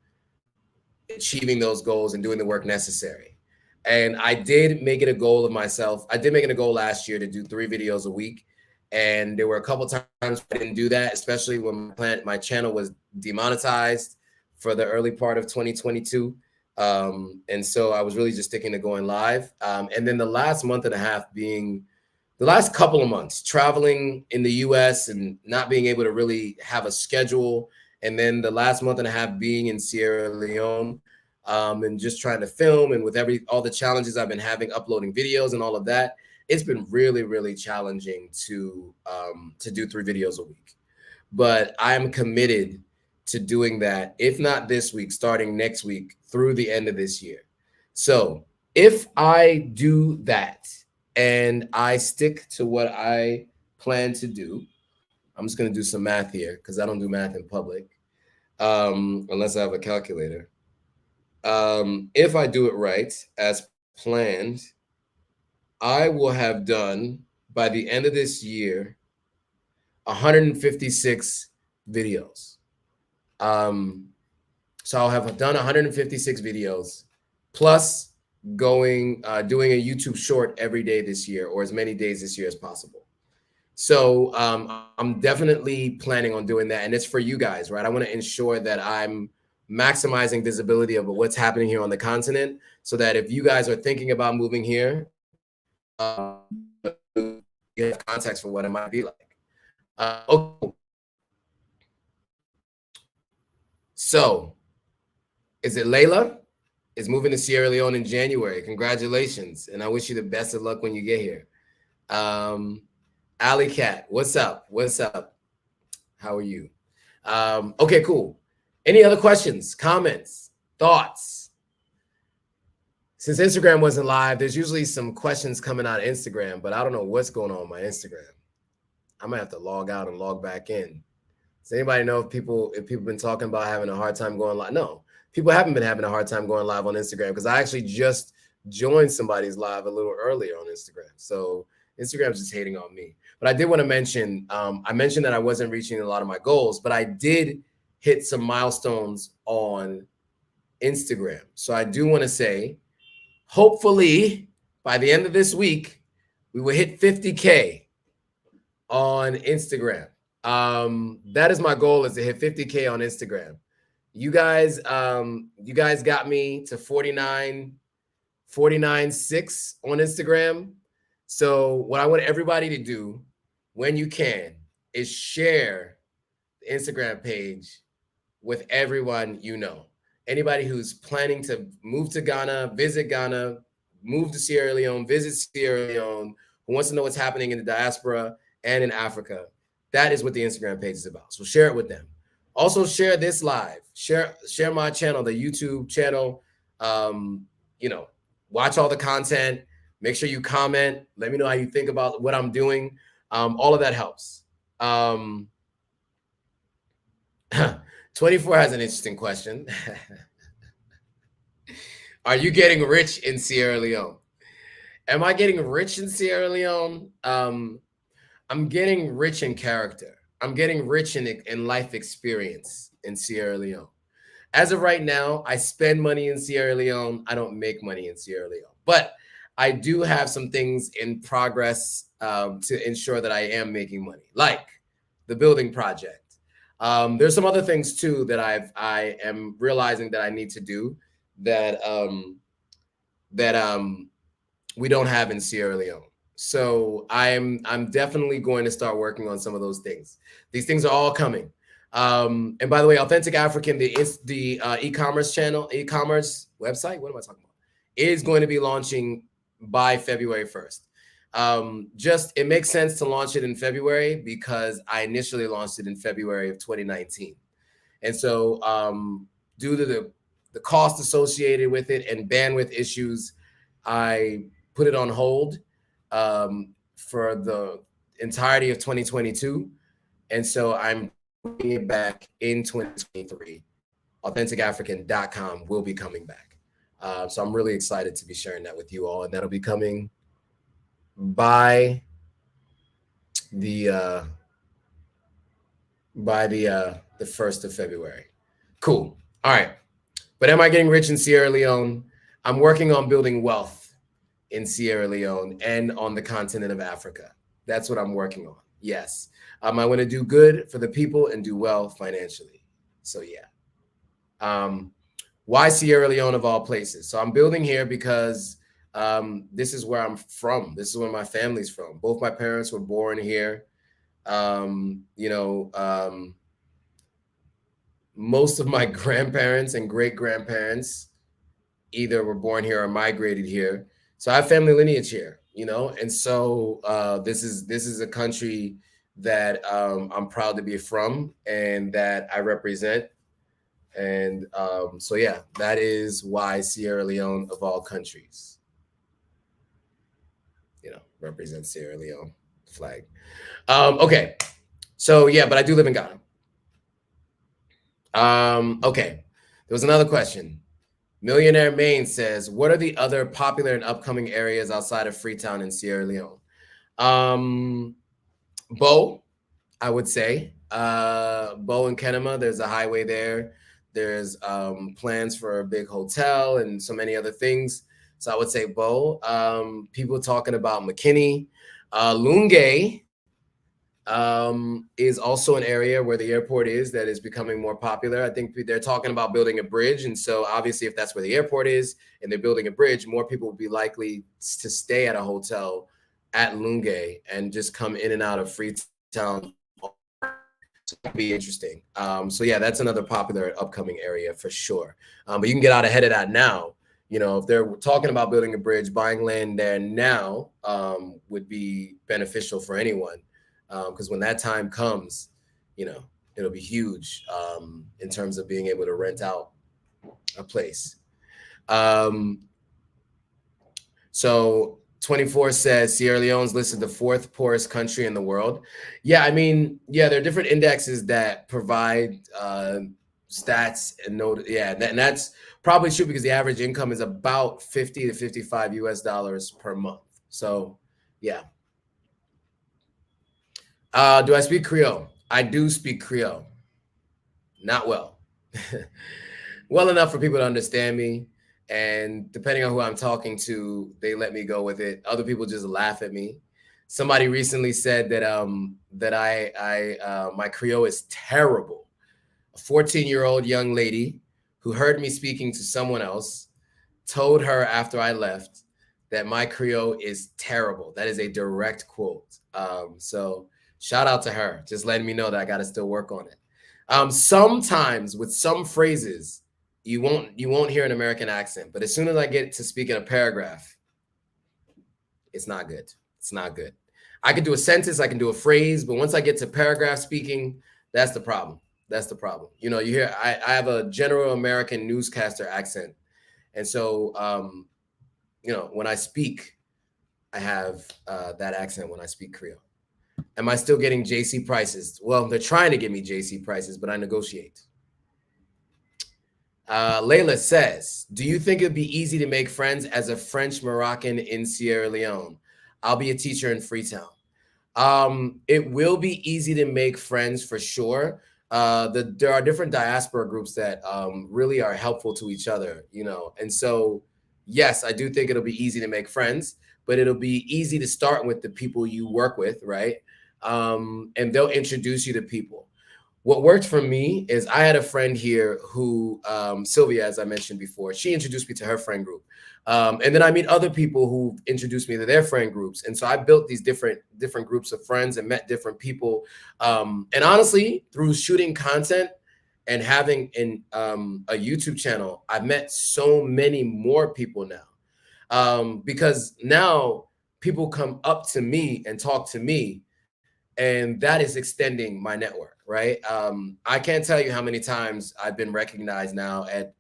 achieving those goals and doing the work necessary. And I did make it a goal of myself. I did make it a goal last year to do 3 videos a week. And there were a couple times I didn't do that, especially when my channel was demonetized for the early part of 2022. And so I was really just sticking to going live. And then the last month and a half being the last couple of months traveling in the US and not being able to really have a schedule. And then the last month and a half being in Sierra Leone, and just trying to film, and with all the challenges I've been having uploading videos and all of that, it's been really, really challenging to do 3 videos a week. But I'm committed to doing that, if not this week, starting next week through the end of this year. So if I do that and I stick to what I plan to do, I'm just going to do some math here because I don't do math in public unless I have a calculator. If I do it right as planned, I will have done by the end of this year 156 videos. So I'll have done 156 videos plus doing a YouTube short every day this year, or as many days this year as possible. So I'm definitely planning on doing that, and it's for you guys, right? I want to ensure that I'm maximizing visibility of what's happening here on the continent, so that if you guys are thinking about moving here, you have context for what it might be like. Okay. So, is it Laila? Is moving to Sierra Leone in January. Congratulations, and I wish you the best of luck when you get here. Allie Cat, what's up? What's up? How are you? Okay, cool. Any other questions, comments, thoughts? Since Instagram wasn't live, there's usually some questions coming out of Instagram, but I don't know what's going on my Instagram. I might have to log out and log back in. Does anybody know if people been talking about having a hard time going live? No, people haven't been having a hard time going live on Instagram, because I actually just joined somebody's live a little earlier on Instagram. So Instagram's just hating on me. But I did want to mention, I mentioned that I wasn't reaching a lot of my goals, but I did hit some milestones on Instagram. So I do want to say, hopefully by the end of this week, we will hit 50K on Instagram. That is my goal, is to hit 50K on Instagram. You guys got me to 49.6 on Instagram. So what I want everybody to do when you can is share the Instagram page with everyone you know. Anybody who's planning to move to Ghana, visit Ghana, move to Sierra Leone, visit Sierra Leone, who wants to know what's happening in the diaspora and in Africa. That is what the Instagram page is about. So share it with them. Also share this live. Share my channel, the YouTube channel. You know, watch all the content. Make sure you comment. Let me know how you think about what I'm doing. All of that helps. 24 has an interesting question. Are you getting rich in Sierra Leone? Am I getting rich in Sierra Leone? I'm getting rich in character. I'm getting rich in life experience in Sierra Leone. As of right now, I spend money in Sierra Leone. I don't make money in Sierra Leone. But I do have some things in progress to ensure that I am making money, like the building project. There's some other things too that I am realizing that I need to do that we don't have in Sierra Leone. So I'm definitely going to start working on some of those things. These things are all coming. And by the way, Authentic African, the e-commerce channel, e-commerce website, what am I talking about, is going to be launching by February 1st. It makes sense to launch it in February because I initially launched it in February of 2019. And so due to the cost associated with it and bandwidth issues, I put it on hold for the entirety of 2022. And so I'm bringing it back in 2023. AuthenticAfrican.com will be coming back. So I'm really excited to be sharing that with you all. And that'll be coming by the 1st of February. Cool. All right. But am I getting rich in Sierra Leone? I'm working on building wealth in Sierra Leone and on the continent of Africa. That's what I'm working on. Yes. I want to do good for the people and do well financially. So yeah. Why Sierra Leone of all places? So I'm building here because this is where I'm from. This is where my family's from. Both my parents were born here. Most of my grandparents and great-grandparents either were born here or migrated here. So I have family lineage here, and so this is a country that I'm proud to be from and that I represent. And so yeah, that is why Sierra Leone of all countries, represents Sierra Leone flag. Okay, so yeah, but I do live in Ghana. Okay, there was another question. MillionareMaine says, what are the other popular and upcoming areas outside of Freetown and Sierra Leone? Bo, I would say. Bo and Kenema, there's a highway there. There's plans for a big hotel and so many other things. So I would say Bo. People talking about McKinney. Lunge is also an area where the airport is that is becoming more popular. I think they're talking about building a bridge. And so obviously if that's where the airport is and they're building a bridge, more people will be likely to stay at a hotel at Lunge and just come in and out of Freetown. So that'd be interesting. So yeah, that's another popular upcoming area for sure. But you can get out ahead of that now. If they're talking about building a bridge, buying land there now would be beneficial for anyone. Because when that time comes, it'll be huge in terms of being able to rent out a place. So 24 says Sierra Leone's listed the 4th poorest country in the world. Yeah, there are different indexes that provide stats and note. Yeah, and that's probably true because the average income is about $50 to $55 US per month. So yeah. Do I speak Krio? I do speak Krio. Not well. Well enough for people to understand me. And depending on who I'm talking to, they let me go with it. Other people just laugh at me. Somebody recently said that my Krio is terrible. A 14-year-old young lady who heard me speaking to someone else told her after I left that my Krio is terrible. That is a direct quote. So shout out to her, just letting me know that I got to still work on it. Sometimes with some phrases, you won't hear an American accent, but as soon as I get to speak in a paragraph, it's not good. It's not good. I can do a sentence, I can do a phrase, but once I get to paragraph speaking, that's the problem. That's the problem. You hear I have a general American newscaster accent. And so, when I speak, I have that accent when I speak Creole. Am I still getting JC prices? Well, they're trying to give me JC prices, but I negotiate. Laila says, do you think it'd be easy to make friends as a French Moroccan in Sierra Leone? I'll be a teacher in Freetown. It will be easy to make friends for sure. There are different diaspora groups that really are helpful to each other, and so, yes, I do think it'll be easy to make friends, but it'll be easy to start with the people you work with, right? And they'll introduce you to people. What worked for me is I had a friend here who, Sylvia, as I mentioned before, she introduced me to her friend group. And then I meet other people who introduced me to their friend groups. And so I built these different groups of friends and met different people. And honestly, through shooting content and having a YouTube channel, I've met so many more people now. Because now people come up to me and talk to me, and that is extending my network, right? I can't tell you how many times I've been recognized now at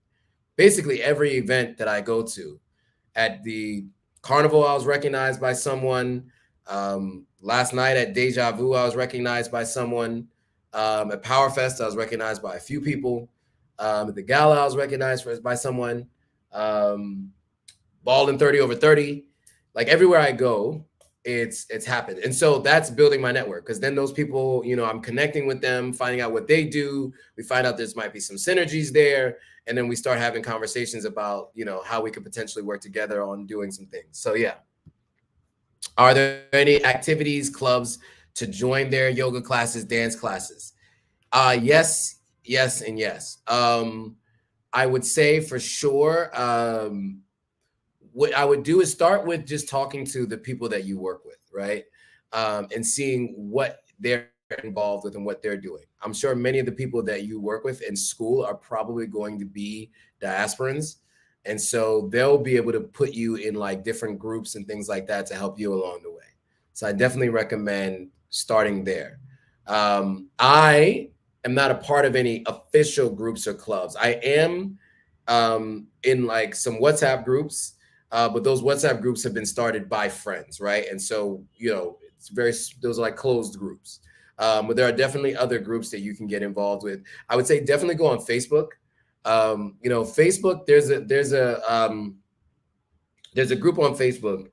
basically every event that I go to. At the carnival, I was recognized by someone. Last night at Deja Vu, I was recognized by someone. At Powerfest, I was recognized by a few people. At the gala, I was recognized by someone. Ball in 30 over 30. Like everywhere I go, it's happened. And so that's building my network, because then those people, you know, I'm connecting with them, finding out what they do. We find out there's might be some synergies there. And then we start having conversations about, you know, how we could potentially work together on doing some things. So yeah. Are there any activities, clubs to join their yoga classes, dance classes? Yes, yes, and yes. I would say for sure, what I would do is start with just talking to the people that you work with, right? And seeing what they're involved with and what they're doing. I'm sure many of the people that you work with in school are probably going to be diasporans. And so they'll be able to put you in like different groups and things like that to help you along the way. So I definitely recommend starting there. I am not a part of any official groups or clubs. I am in like some WhatsApp groups. But those WhatsApp groups have been started by friends, right? And so, you know, those are like closed groups. But there are definitely other groups that you can get involved with. I would say definitely go on Facebook. You know, Facebook, there's a group on Facebook,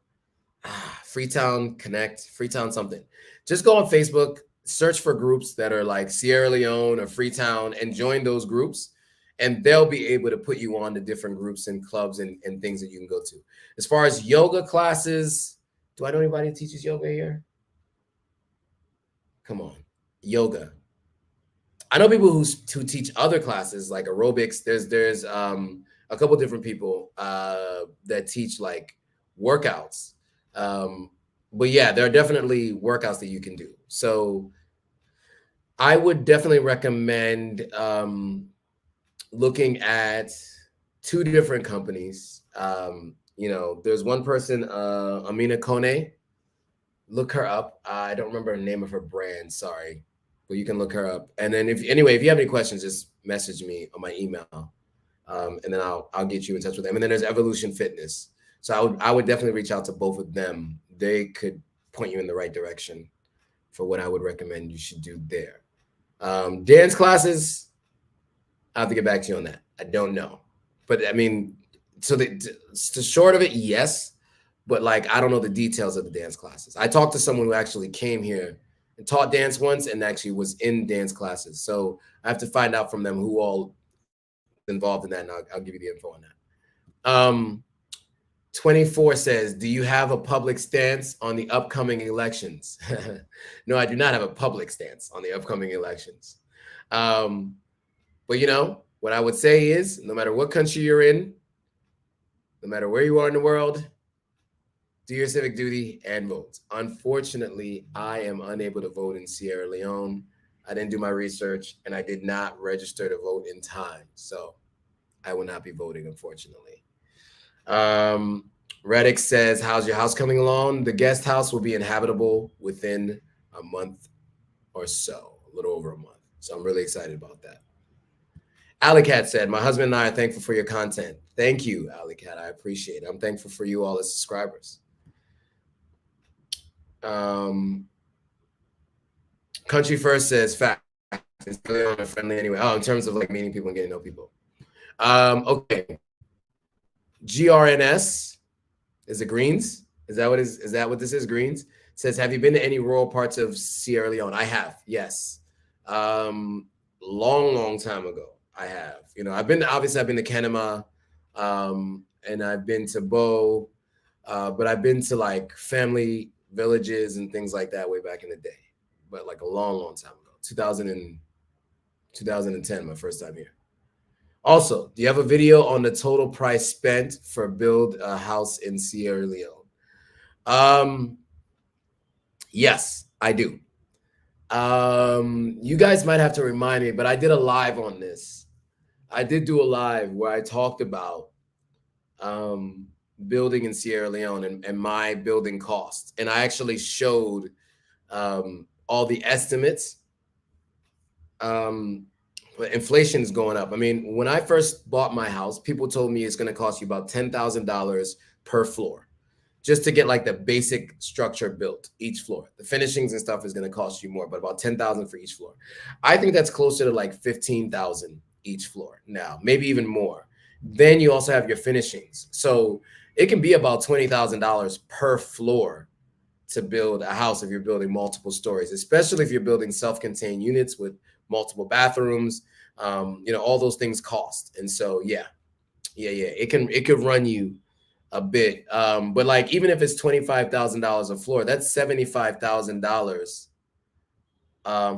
Freetown Connect, Freetown something. Just go on Facebook, search for groups that are like Sierra Leone or Freetown and join those groups. And they'll be able to put you on to different groups and clubs and things that you can go to. As far as yoga classes, do I know anybody who teaches yoga here? Come on, yoga. I know people who teach other classes like aerobics. There's a couple different people that teach like workouts. But yeah, there are definitely workouts that you can do. So I would definitely recommend looking at two different companies. You know, there's one person, Amina Kone. Look her up. I don't remember the name of her brand, sorry, but you can look her up. And then if you have any questions, just message me on my email, and then I'll get you in touch with them. And then there's Evolution Fitness. So I would definitely reach out to both of them. They could point you in the right direction for what I would recommend you should do there. Dance classes, I have to get back to you on that. I don't know. But I mean, so the short of it, yes. But like, I don't know the details of the dance classes. I talked to someone who actually came here and taught dance once and actually was in dance classes. So I have to find out from them who all involved in that, and I'll give you the info on that. 24 says, do you have a public stance on the upcoming elections? No, I do not have a public stance on the upcoming elections. But you know, what I would say is, no matter what country you're in, no matter where you are in the world, do your civic duty and vote. Unfortunately, I am unable to vote in Sierra Leone. I didn't do my research, and I did not register to vote in time. So I will not be voting, unfortunately. Reddix says, how's your house coming along? The guest house will be inhabitable within a month or so, a little over a month. So I'm really excited about that. Allie Cat said, my husband and I are thankful for your content. Thank you, Allie Cat. I appreciate it. I'm thankful for you all as subscribers. Country First says, fact. It's really friendly anyway. Oh, in terms of like meeting people and getting to know people. Okay. GRNS, is it Greens? Is that what this is? Greens says, have you been to any rural parts of Sierra Leone? I have, yes. Long time ago. I have. You know, I've been to Kenema, and I've been to Bo, but I've been to like family villages and things like that way back in the day, but like a long time ago. 2010, my first time here. Also, do you have a video on the total price spent for build a house in Sierra Leone? Yes, I do. You guys might have to remind me, but I did a live on this. I did do a live where I talked about building in Sierra Leone and my building costs. And I actually showed all the estimates. Hold But inflation is going up. I mean, when I first bought my house, people told me it's going to cost you about $10,000 per floor just to get like the basic structure built each floor. The finishings and stuff is going to cost you more, but about $10,000 for each floor. I think that's closer to like $15,000 each floor now, maybe even more. Then you also have your finishings. So it can be about $20,000 per floor to build a house if you're building multiple stories, especially if you're building self-contained units with multiple bathrooms. All those things cost. And so, yeah, it could run you a bit. But like, even if it's $25,000 a floor, that's $75,000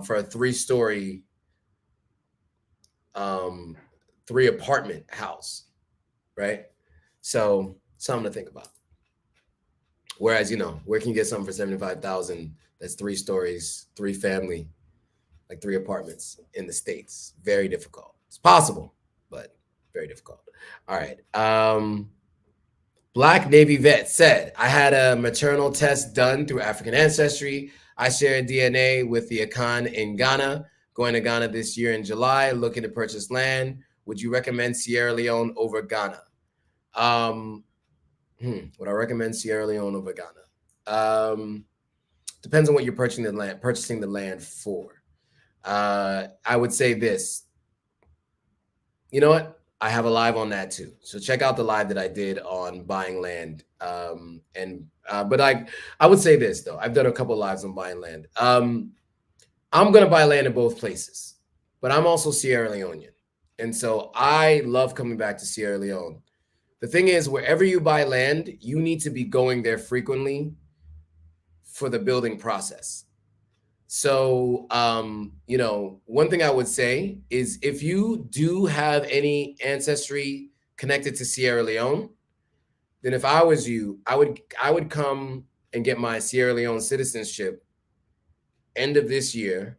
for a 3-story, 3-apartment house, right? So something to think about. Whereas, where can you get something for $75,000 that's 3 stories, 3 family, like 3 apartments in the States? Very difficult. It's possible, but very difficult. All right. Black Navy vet said, I had a maternal test done through African ancestry. I share DNA with the Akan in Ghana, going to Ghana this year in July, looking to purchase land. Would you recommend Sierra Leone over Ghana? Would I recommend Sierra Leone over Ghana? Depends on what you're purchasing the land for. I would say this. You know what? I have a live on that too. So check out the live that I did on buying land. But I would say this though. I've done a couple of lives on buying land. I'm gonna buy land in both places, but I'm also Sierra Leonean. And so I love coming back to Sierra Leone. The thing is, wherever you buy land, you need to be going there frequently for the building process. So, one thing I would say is if you do have any ancestry connected to Sierra Leone, then if I was you, I would come and get my Sierra Leone citizenship end of this year.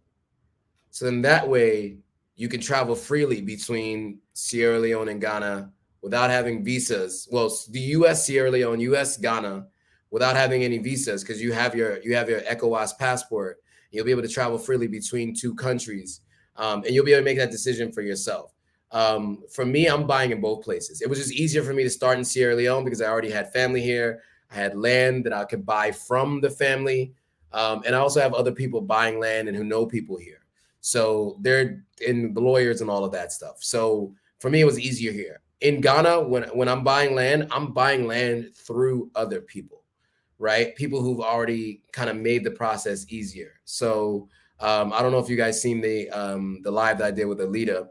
So then that way you can travel freely between Sierra Leone and Ghana without having visas. Well, the US, Sierra Leone, US, Ghana, without having any visas, because you have your ECOWAS passport. You'll be able to travel freely between 2 countries, and you'll be able to make that decision for yourself. For me, I'm buying in both places. It was just easier for me to start in Sierra Leone because I already had family here. I had land that I could buy from the family, and I also have other people buying land and who know people here. So they're in the lawyers and all of that stuff. So for me, it was easier here. In Ghana, when I'm buying land through other people. Right? People who've already kind of made the process easier. So I don't know if you guys seen the live that I did with Alita,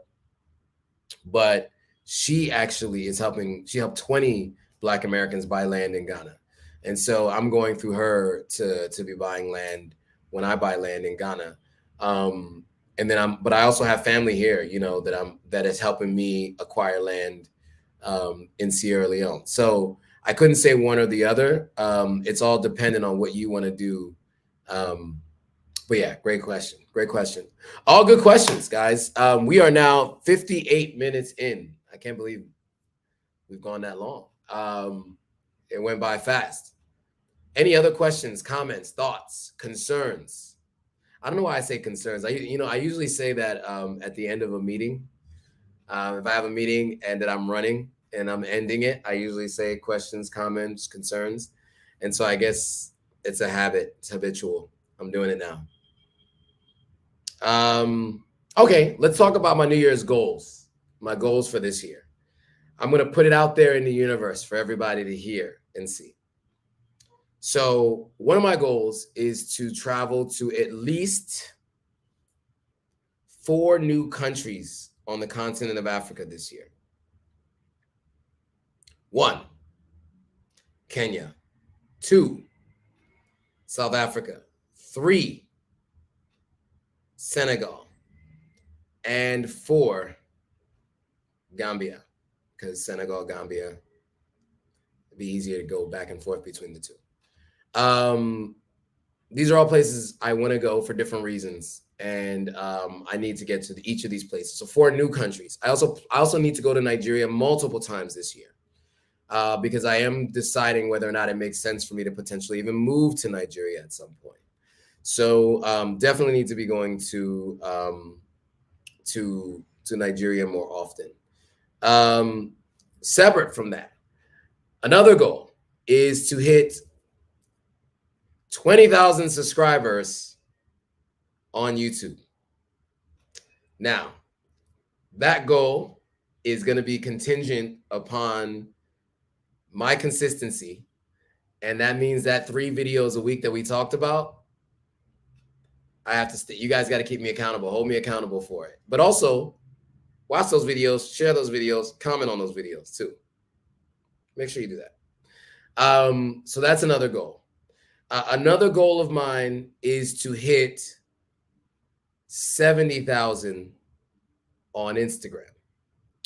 but she actually is helping. She helped 20 Black Americans buy land in Ghana. And so I'm going through her to be buying land when I buy land in Ghana. But I also have family here, that is helping me acquire land in Sierra Leone. So I couldn't say one or the other. It's all dependent on what you want to do. But yeah, great question. Great question. All good questions, guys. We are now 58 minutes in. I can't believe we've gone that long. It went by fast. Any other questions, comments, thoughts, concerns? I don't know why I say concerns. I usually say that at the end of a meeting. If I have a meeting and that I'm running and I'm ending it, I usually say questions, comments, concerns. And so I guess it's a habit. It's habitual. I'm doing it now. Okay, let's talk about my New Year's goals, my goals for this year. I'm going to put it out there in the universe for everybody to hear and see. So one of my goals is to travel to at least 4 new countries on the continent of Africa this year. 1, Kenya. 2, South Africa. 3, Senegal. And 4, Gambia. Because Senegal, Gambia, it'd be easier to go back and forth between the two. These are all places I want to go for different reasons. And I need to get to each of these places. So 4 new countries. I also need to go to Nigeria multiple times this year. Because I am deciding whether or not it makes sense for me to potentially even move to Nigeria at some point. So definitely need to be going to to Nigeria more often. Separate from that, another goal is to hit 20,000 subscribers on YouTube. Now, that goal is going to be contingent upon my consistency. And that means that 3 videos a week that we talked about, I have to stay. You guys got to keep me accountable, hold me accountable for it. But also, watch those videos, share those videos, comment on those videos too. Make sure you do that. So that's another goal. Another goal of mine is to hit 70,000 on Instagram.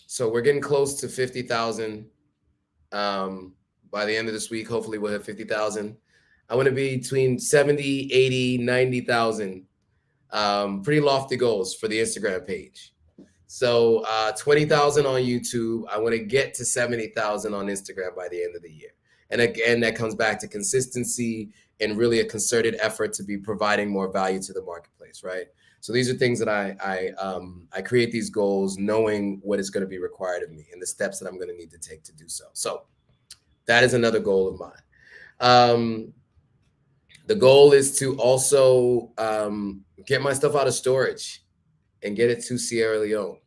So we're getting close to 50,000. By the end of this week, hopefully we'll hit 50,000. I want to be between 70, 80, 90,000. Pretty lofty goals for the Instagram page. So 20,000 on YouTube. I want to get to 70,000 on Instagram by the end of the year. And again, that comes back to consistency and really a concerted effort to be providing more value to the marketplace, right? So these are things that I create these goals knowing what is going to be required of me and the steps that I'm going to need to take to do so. So that is another goal of mine. The goal is to also get my stuff out of storage and get it to Sierra Leone.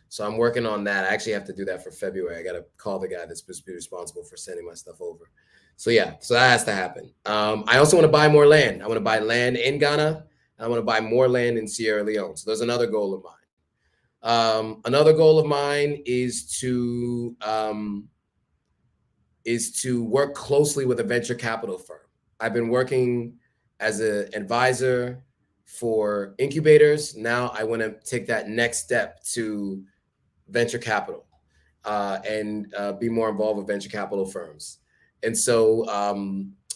So I'm working on that. I actually have to do that for February. I got to call the guy that's supposed to be responsible for sending my stuff over. So yeah, so that has to happen. I also want to buy more land. I want to buy land in Ghana. I want to buy more land in Sierra Leone. So there's another goal of mine. Another goal of mine is to work closely with a venture capital firm. I've been working as an advisor for incubators. Now I want to take that next step to venture capital and be more involved with venture capital firms. And so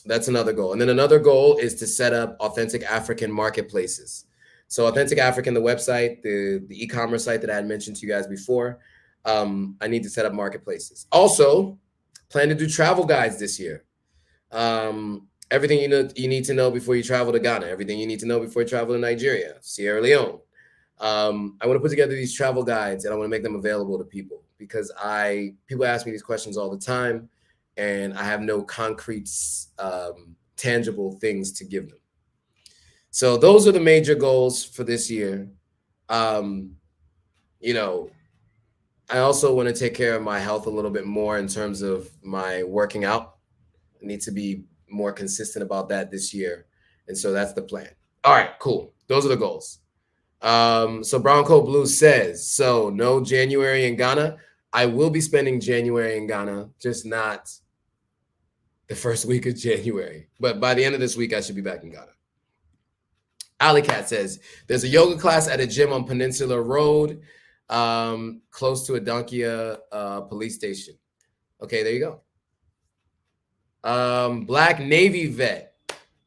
that's another goal. And then another goal is to set up authentic African marketplaces. So Authentic African, the website, the e-commerce site that I had mentioned to you guys before, I need to set up marketplaces. Also, plan to do travel guides this year. Everything you need to know before you travel to Ghana, everything you need to know before you travel to Nigeria, Sierra Leone. I want to put together these travel guides and I want to make them available to people because people ask me these questions all the time and I have no concrete, tangible things to give them. So those are the major goals for this year. I also want to take care of my health a little bit more in terms of my working out. I need to be more consistent about that this year. And so that's the plan. All right, cool. Those are the goals. So Browncoat Blue says, so no January in Ghana. I will be spending January in Ghana, just not the first week of January. But by the end of this week, I should be back in Ghana. Allie Cat says, there's a yoga class at a gym on Pensular Rd, close to Adonkia police station. Okay, there you go. Black Navy vet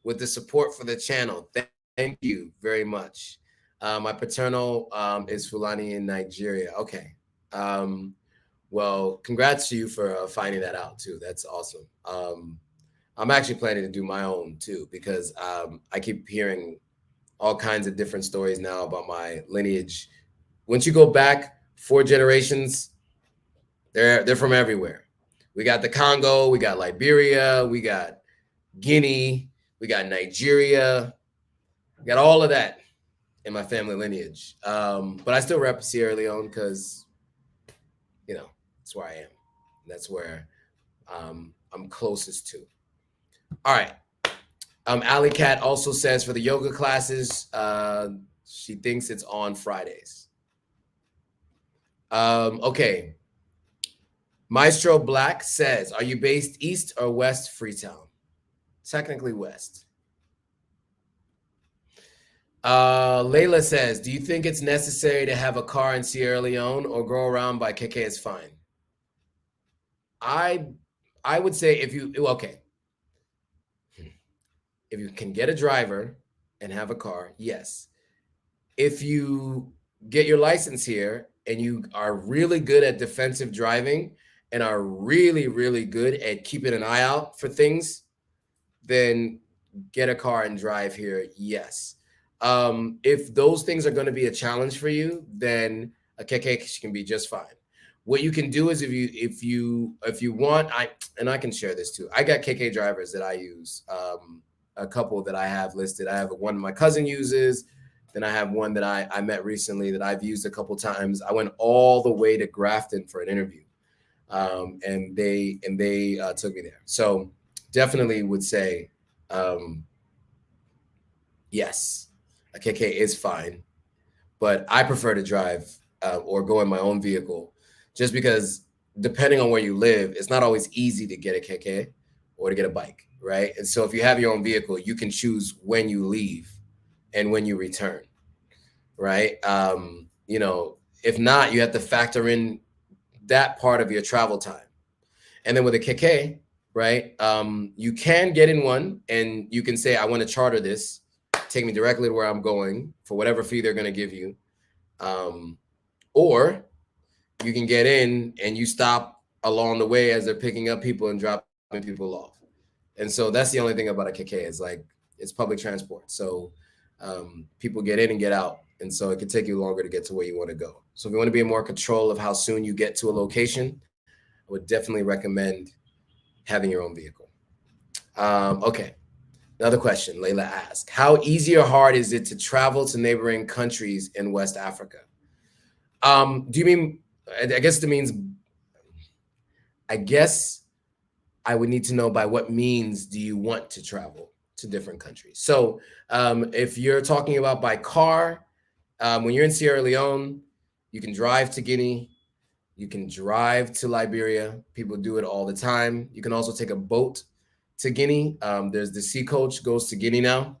with the support for the channel. Thank you very much. My paternal is Fulani in Nigeria. Okay. Well, congrats to you for finding that out too. That's awesome. I'm actually planning to do my own too because I keep hearing all kinds of different stories now about my lineage. Once you go back 4 generations, they're from everywhere. We got the Congo, we got Liberia, we got Guinea, we got Nigeria, we got all of that in my family lineage. But I still rep Sierra Leone because, that's where I am. That's where I'm closest to. All right. Allie Cat also says for the yoga classes, she thinks it's on Fridays. Okay. mistroblack says, are you based east or west Freetown? Technically west. Laila says, do you think it's necessary to have a car in Sierra Leone or go around by KK is fine? I would say if you can get a driver and have a car, yes. If you get your license here and you are really good at defensive driving and are really, really good at keeping an eye out for things, then get a car and drive here, yes. If those things are going to be a challenge for you, then a keke can be just fine. What you can do is if you want, I can share this too. I got keke drivers that I use. A couple that I have listed. I have one my cousin uses. Then I have one that I met recently that I've used a couple times. I went all the way to Grafton for an interview, and they took me there. So definitely would say, yes, a keke is fine, but I prefer to drive or go in my own vehicle, just because depending on where you live, it's not always easy to get a keke or to get a bike, right? And so if you have your own vehicle, you can choose when you leave and when you return, right? If not, you have to factor in that part of your travel time. And then with a keke, right, you can get in one and you can say, I want to charter this, take me directly to where I'm going for whatever fee they're going to give you. Or you can get in and you stop along the way as they're picking up people and dropping people off. And so that's the only thing about a keke is like, it's public transport. So people get in and get out. And so it can take you longer to get to where you want to go. So if you want to be in more control of how soon you get to a location, I would definitely recommend having your own vehicle. Okay. Another question, Laila asked, how easy or hard is it to travel to neighboring countries in West Africa? Do you mean, I guess it means, I guess I would need to know by what means do you want to travel to different countries? So if you're talking about by car, when you're in Sierra Leone, you can drive to Guinea, you can drive to Liberia. People do it all the time. You can also take a boat to Guinea. There's the sea coach goes to Guinea now.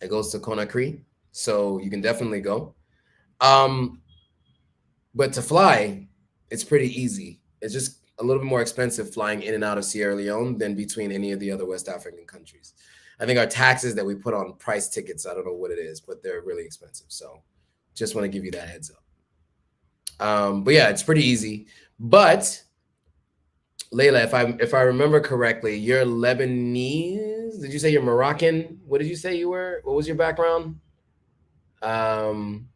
It goes to Conakry. So you can definitely go. But to fly, it's pretty easy. It's just a little bit more expensive flying in and out of Sierra Leone than between any of the other West African countries. I think our taxes that we put on price tickets, I don't know what it is, but they're really expensive. So just want to give you that heads up. But yeah, it's pretty easy. But Laila, if I remember correctly, you're Lebanese. Did you say you're Moroccan? What did you say you were? What was your background? I'm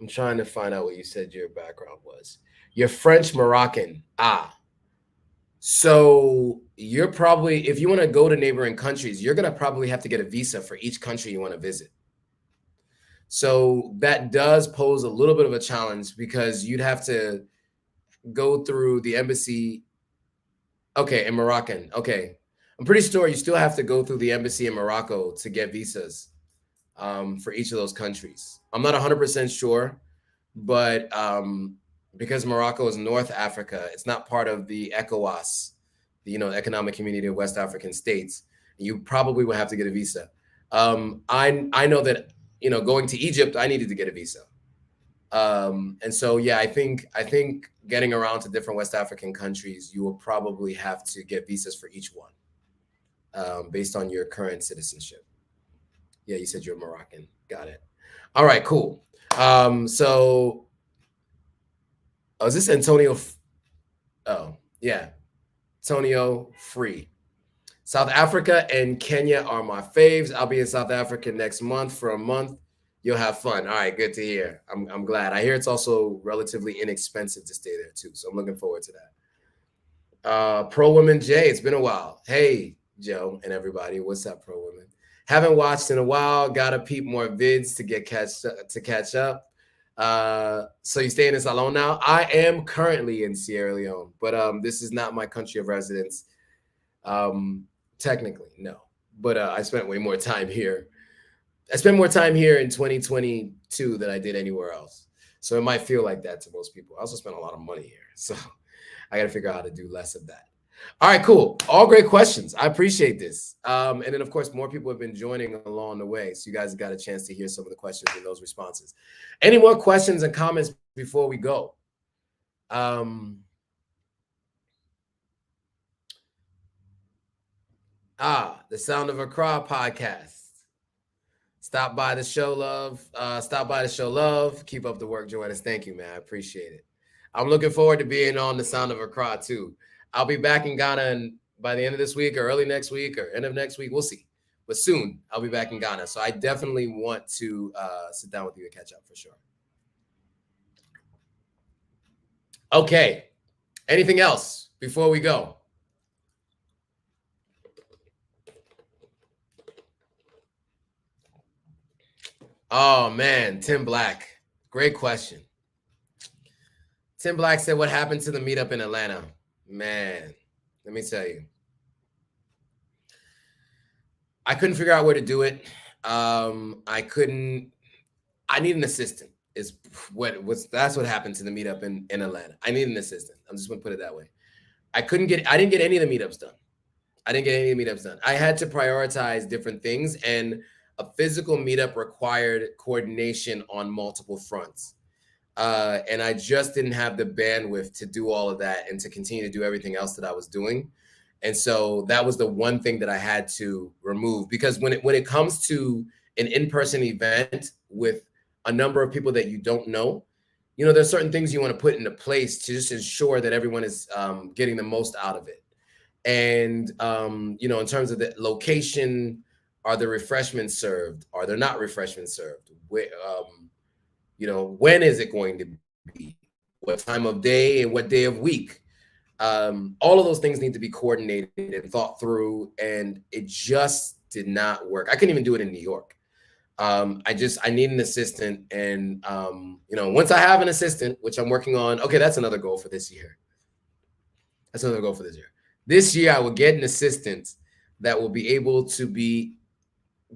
trying to find out what you said your background was. You're French Moroccan. So you're probably, if you want to go to neighboring countries, you're going to probably have to get a visa for each country you want to visit. So that does pose a little bit of a challenge because you'd have to go through the embassy. Okay, in Moroccan. Okay. I'm pretty sure you still have to go through the embassy in Morocco to get visas for each of those countries. I'm not 100% sure, but because Morocco is North Africa, it's not part of the ECOWAS, the Economic Community of West African States. You probably will have to get a visa. I know that going to Egypt, I needed to get a visa. And so, yeah, I think getting around to different West African countries, you will probably have to get visas for each one based on your current citizenship. Yeah, you said you're Moroccan. Got it. All right, cool. So, is this Antonio? Oh, yeah. Antonio Free. South Africa and Kenya are my faves. I'll be in South Africa next month for a month. You'll have fun. All right, good to hear. I'm glad. I hear it's also relatively inexpensive to stay there too, so I'm looking forward to that. Pro Women J, it's been a while. Hey, Joe and everybody, what's up, Pro Women? Haven't watched in a while. Gotta peep more vids to catch up. So you staying in SaLone now? I am currently in Sierra Leone, but this is not my country of residence. Technically, no, but I spent way more time here. I spent more time here in 2022 than I did anywhere else. So it might feel like that to most people. I also spent a lot of money here. So I got to figure out how to do less of that. All right, cool. All great questions. I appreciate this. And then, of course, more people have been joining along the way. So you guys got a chance to hear some of the questions and those responses. Any more questions and comments before we go? The Sound of Accra podcast. Stop by the show, love. Stop by the show, love. Keep up the work, Joanna. Thank you, man. I appreciate it. I'm looking forward to being on the Sound of Accra too. I'll be back in Ghana by the end of this week or early next week or end of next week. We'll see. but soon I'll be back in Ghana. So I definitely want to sit down with you and catch up for sure. Okay. Anything else before we go? Oh man, Tim Black. Great question. Tim Black said, what happened to the meetup in Atlanta? Man, let me tell you. I couldn't figure out where to do it. I need an assistant. That's what happened to the meetup in Atlanta. I need an assistant. I'm just gonna put it that way. I didn't get any of the meetups done. I had to prioritize different things, and a physical meetup required coordination on multiple fronts. And I just didn't have the bandwidth to do all of that and to continue to do everything else that I was doing. And so that was the one thing that I had to remove, because when it comes to an in-person event with a number of people that you don't know, there's certain things you want to put into place to just ensure that everyone is getting the most out of it. And, in terms of the location, are the refreshments served? Are there not refreshments served? When is it going to be? What time of day and what day of week? All of those things need to be coordinated and thought through, and it just did not work. I couldn't even do it in New York. I need an assistant, and once I have an assistant, which I'm working on, okay, that's another goal for this year. This year, I will get an assistant that will be able to be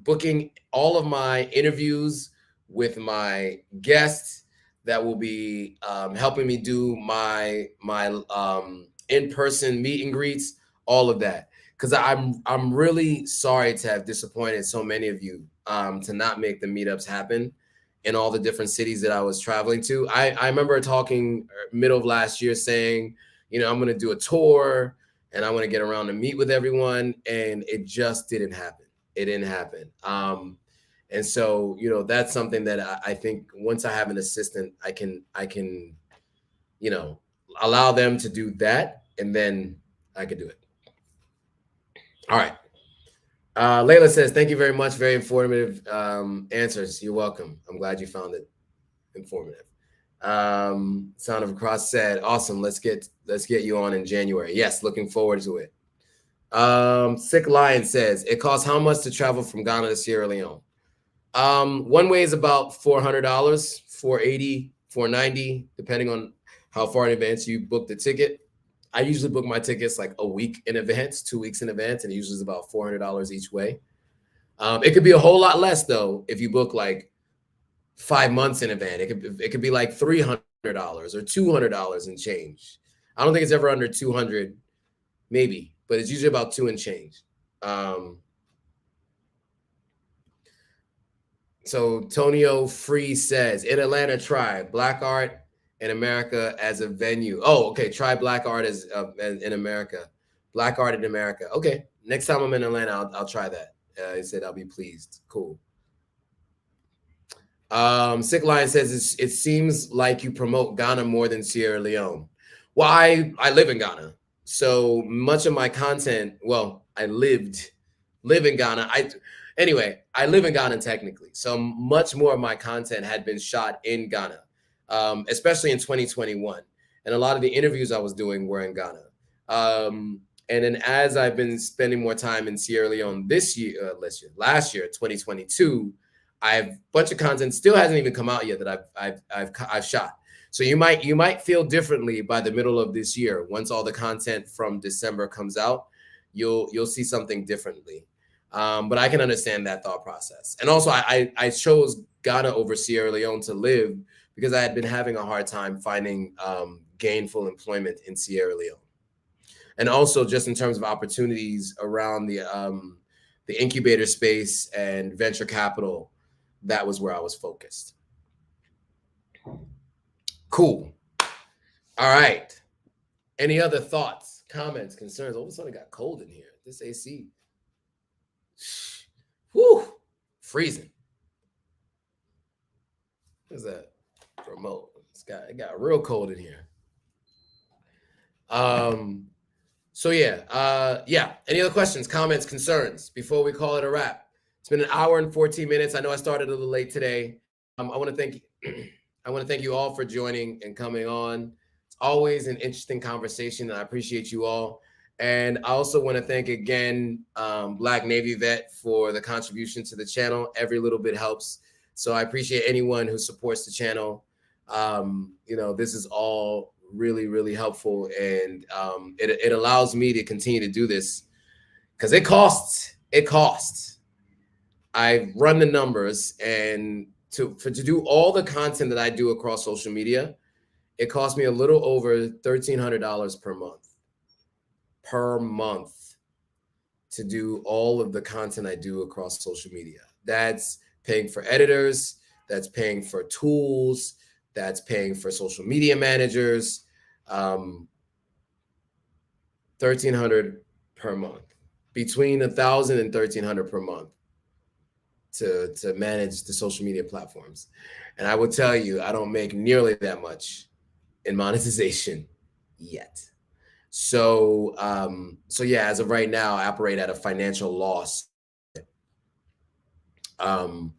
booking all of my interviews with my guests, that will be helping me do my in-person meet and greets, all of that. Because I'm really sorry to have disappointed so many of you to not make the meetups happen in all the different cities that I was traveling to. I remember talking middle of last year saying, I'm going to do a tour and I want to get around and meet with everyone, and it just didn't happen. It didn't happen. And so, that's something that I think once I have an assistant, I can, allow them to do that, and then I could do it. All right. Laila says, thank you very much. Very informative answers. You're welcome. I'm glad you found it informative. Sound of a Cross said, awesome. Let's get you on in January. Yes, looking forward to it. Sick Lion says, it costs how much to travel from Ghana to Sierra Leone? One way is about $400, $480, $490, depending on how far in advance you book the ticket. I usually book my tickets like a week in advance, 2 weeks in advance, and it usually is about $400 each way. It could be a whole lot less though if you book like 5 months in advance. It could be like $300 or $200 and change. I don't think it's ever under 200, maybe, but it's usually about 2 and change. So Tonio Free says, in Atlanta, try Black Art in America as a venue. Oh, okay. Try Black Art as in America. Black Art in America. Okay. Next time I'm in Atlanta, I'll try that. He said I'll be pleased. Cool. Sick Lion says, it seems like you promote Ghana more than Sierra Leone. Well, I live in Ghana. So much of my content, well, I live in Ghana. I live in Ghana technically. So much more of my content had been shot in Ghana, especially in 2021. And a lot of the interviews I was doing were in Ghana. And then as I've been spending more time in Sierra Leone last year, 2022, I have a bunch of content still hasn't even come out yet that I've shot. So you might feel differently by the middle of this year. Once all the content from December comes out, you'll see something differently. But I can understand that thought process. And also I chose Ghana over Sierra Leone to live because I had been having a hard time finding gainful employment in Sierra Leone. And also just in terms of opportunities around the incubator space and venture capital, that was where I was focused. Cool. All right. Any other thoughts, comments, concerns? All of a sudden it got cold in here. This AC. Whew. Freezing. What's that? Remote. It got real cold in here. So yeah. Any other questions, comments, concerns before we call it a wrap? been an hour and 14 minutes. I know I started a little late today. I want to thank you all for joining and coming on. It's always an interesting conversation, and I appreciate you all. And I also want to thank again Black Navy Vet for the contribution to the channel. Every little bit helps. So I appreciate anyone who supports the channel. This is all really, really helpful, and it allows me to continue to do this because it costs. It costs. I run the numbers, and to do all the content that I do across social media, it costs me a little over $1,300 per month to do all of the content I do across social media. That's paying for editors, that's paying for tools, that's paying for social media managers. $1,300 per month, between $1,000 and $1,300 per month to manage the social media platforms. And I will tell you, I don't make nearly that much in monetization yet. So yeah, as of right now, I operate at a financial loss. But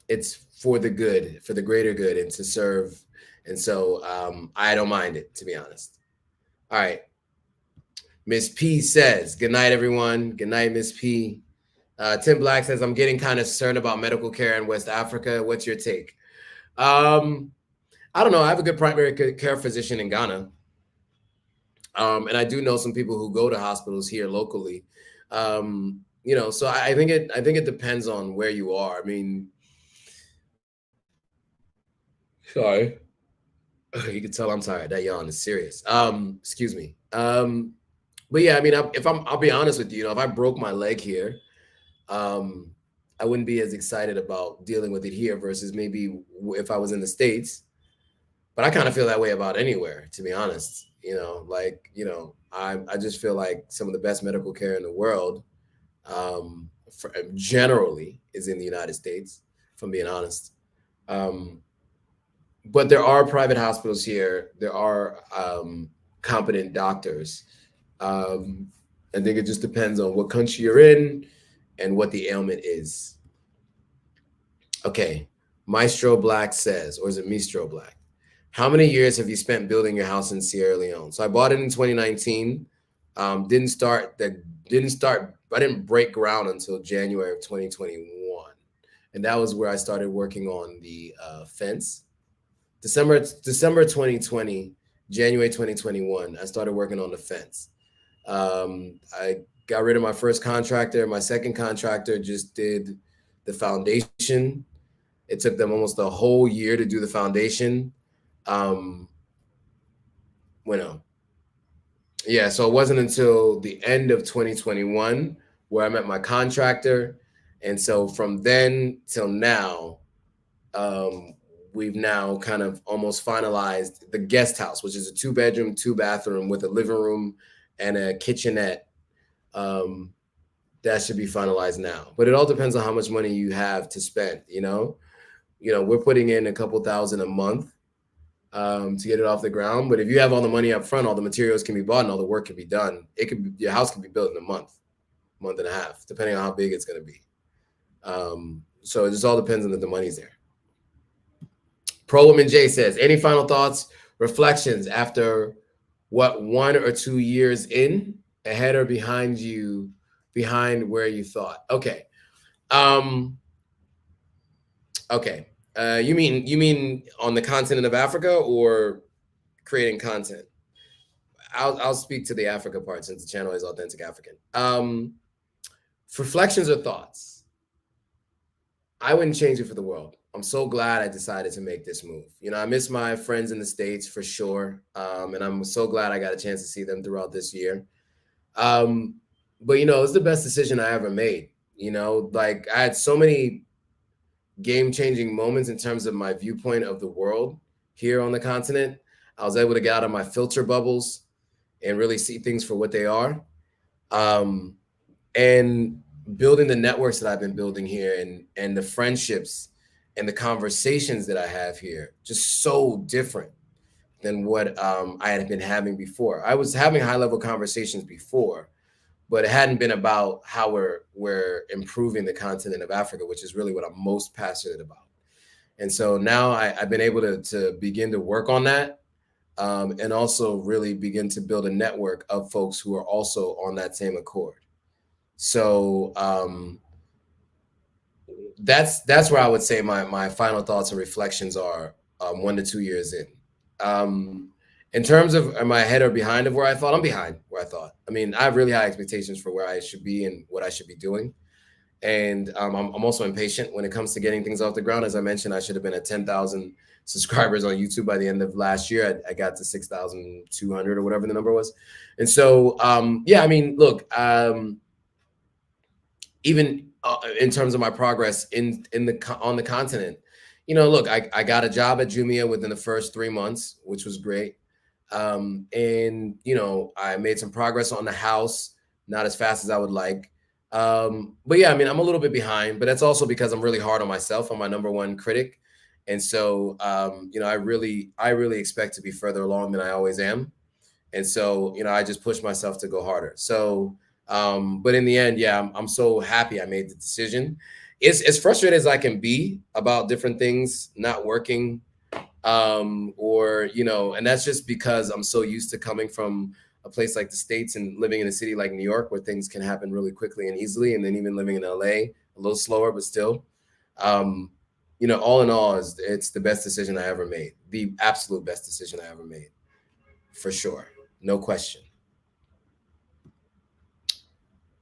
it's for the good, for the greater good, and to serve. And so I don't mind it, to be honest. All right. Miss P says, good night, everyone. Good night, Miss P. Tim Black says, I'm getting kind of concerned about medical care in West Africa. What's your take? I don't know. I have a good primary care physician in Ghana. And I do know some people who go to hospitals here locally. So I think it depends on where you are. I mean, sorry. You can tell I'm tired. That yawn is serious. Excuse me. But yeah, I mean, I'll be honest with you, if I broke my leg here, I wouldn't be as excited about dealing with it here versus maybe if I was in the States. But I kind of feel that way about anywhere, to be honest. I just feel like some of the best medical care in the world, generally, is in the United States, if I'm being honest. But there are private hospitals here. There are competent doctors. I think it just depends on what country you're in and what the ailment is. Okay, mistroblack says, or is it mistroblack? How many years have you spent building your house in Sierra Leone? So I bought it in 2019. I didn't break ground until January of 2021. And that was where I started working on the fence. December 2020, January 2021, I started working on the fence. I got rid of my first contractor. My second contractor just did the foundation. It took them almost a whole year to do the foundation. So it wasn't until the end of 2021 where I met my contractor. And so from then till now, we've now kind of almost finalized the guest house, which is a 2-bedroom, 2-bathroom with a living room and a kitchenette. That should be finalized now. But it all depends on how much money you have to spend, We're putting in a couple thousand a month to get it off the ground. But if you have all the money up front, all the materials can be bought and all the work can be done. Your house can be built in a month and a half, depending on how big it's going to be. So it just all depends on if the money's there. Pro Woman J says, any final thoughts, reflections after 1 or 2 years in, ahead or behind where you thought? Okay. Okay. You mean on the continent of Africa or creating content? I'll speak to the Africa part since the channel is Authentic African. Reflections or thoughts? I wouldn't change it for the world. I'm so glad I decided to make this move. I miss my friends in the States for sure. And I'm so glad I got a chance to see them throughout this year. But it's the best decision I ever made. I had so many game-changing moments in terms of my viewpoint of the world here on the continent. I was able to get out of my filter bubbles and really see things for what they are. And building the networks that I've been building here and the friendships and the conversations that I have here, just so different than what I had been having before. I was having high-level conversations before, but it hadn't been about how we're improving the continent of Africa, which is really what I'm most passionate about. And so now I've been able to begin to work on that, and also really begin to build a network of folks who are also on that same accord. So that's where I would say my final thoughts and reflections are 1 to 2 years in. In terms of am I ahead or behind of where I thought, I'm behind where I thought. I mean, I have really high expectations for where I should be and what I should be doing. And I'm also impatient when it comes to getting things off the ground. As I mentioned, I should have been at 10,000 subscribers on YouTube by the end of last year. I got to 6,200 or whatever the number was. And so, yeah, I mean, look, even in terms of my progress on the continent, you know, look, I got a job at Jumia within the first 3 months, which was great. And, you know, I made some progress on the house, not as fast as I would like. But yeah, I mean, I'm a little bit behind, but that's also because I'm really hard on myself. I'm my number one critic. And so, you know, I really expect to be further along than I always am. And so, you know, I just push myself to go harder. So, but in the end, yeah, I'm so happy I made the decision. It's as frustrated as I can be about different things not working, or, you know, and that's just because I'm so used to coming from a place like the States and living in a city like New York, where things can happen really quickly and easily. And then even living in LA, a little slower, but still, you know, all in all, it's the best decision I ever made. The absolute best decision I ever made, for sure. No question.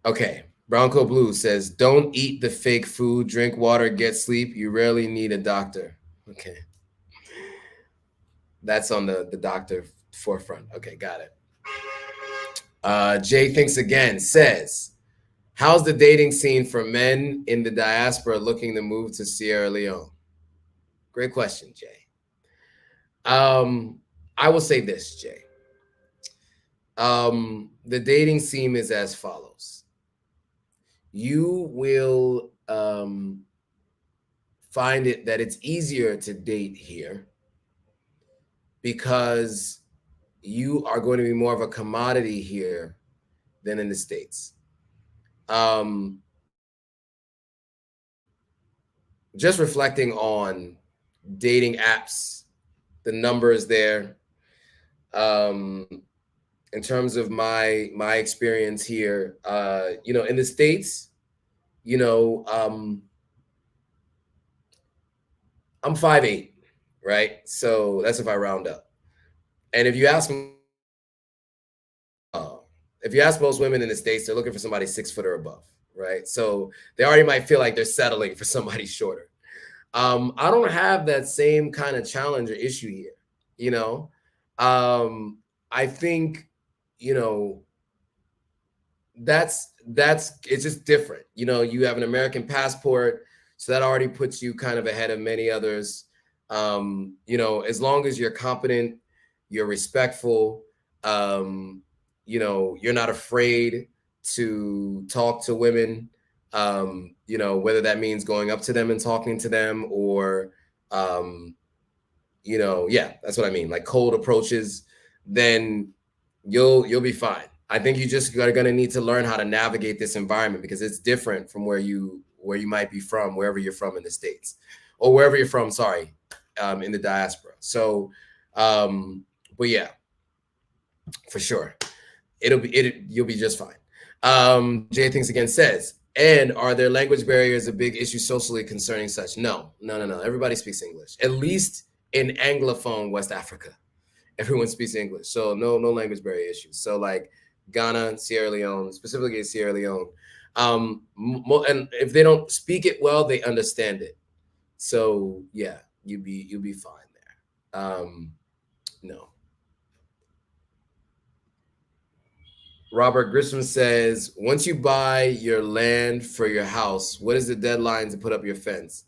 Okay. Browncoat Blue says, don't eat the fake food, drink water, get sleep. You rarely need a doctor. Okay. That's on the doctor forefront. Okay, got it. Jay Thinks Again says, how's the dating scene for men in the diaspora looking to move to Sierra Leone? Great question, Jay. I will say this, Jay. The dating scene is as follows. You will find it that it's easier to date here because you are going to be more of a commodity here than in the States. Just reflecting on dating apps, the numbers there, in terms of my experience here, you know, in the States, you know, I'm 5'8", right? So that's if I round up. And if you ask most women in the States, they're looking for somebody 6 foot or above, right? So they already might feel like they're settling for somebody shorter. I don't have that same kind of challenge or issue here, you know. I think, you know, that's it's just different. You know, you have an American passport, so that already puts you kind of ahead of many others. You know, as long as you're competent, you're respectful, you know, you're not afraid to talk to women, you know, whether that means going up to them and talking to them or, you know, yeah, that's what I mean, like cold approaches, then you'll be fine. I think you just are going to need to learn how to navigate this environment because it's different from where you might be from, wherever you're from in the States or wherever you're from, sorry, in the diaspora. So, but yeah, for sure. You'll be just fine. Jay Thinks Again says, and are there language barriers a big issue socially concerning such? No. Everybody speaks English, at least in Anglophone West Africa. Everyone speaks English. So no language barrier issues. So like Ghana, Sierra Leone, specifically in Sierra Leone. And if they don't speak it well, they understand it. So yeah, you'll be fine there. No. Robert Grissom says, once you buy your land for your house, what is the deadline to put up your fence?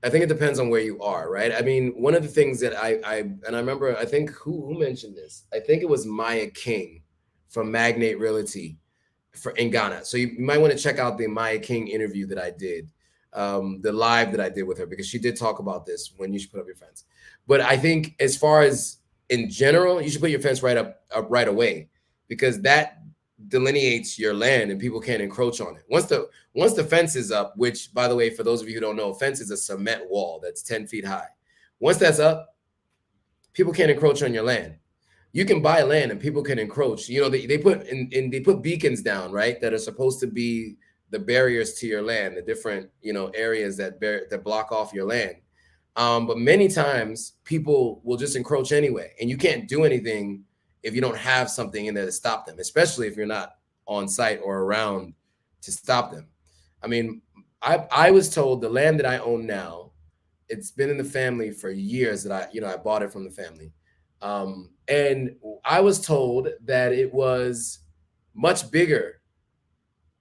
I think it depends on where you are, right? I mean, one of the things that I remember, I think who mentioned this? I think it was Maya King from Magnate Realty in Ghana. So you might want to check out the Maya King interview that I did, the live that I did with her, because she did talk about this when you should put up your fence. But I think as far as in general, you should put your fence right up right away, because that delineates your land and people can't encroach on it. Once the fence is up, which, by the way, for those of you who don't know, a fence is a cement wall that's 10 feet high. Once that's up, people can't encroach on your land. You can buy land and people can encroach. You know, they put beacons down, right, that are supposed to be the barriers to your land, the different, you know, areas that block off your land. But many times people will just encroach anyway, and you can't do anything if you don't have something in there to stop them, especially if you're not on site or around to stop them. I mean, I was told the land that I own now, it's been in the family for years that I bought it from the family. And I was told that it was much bigger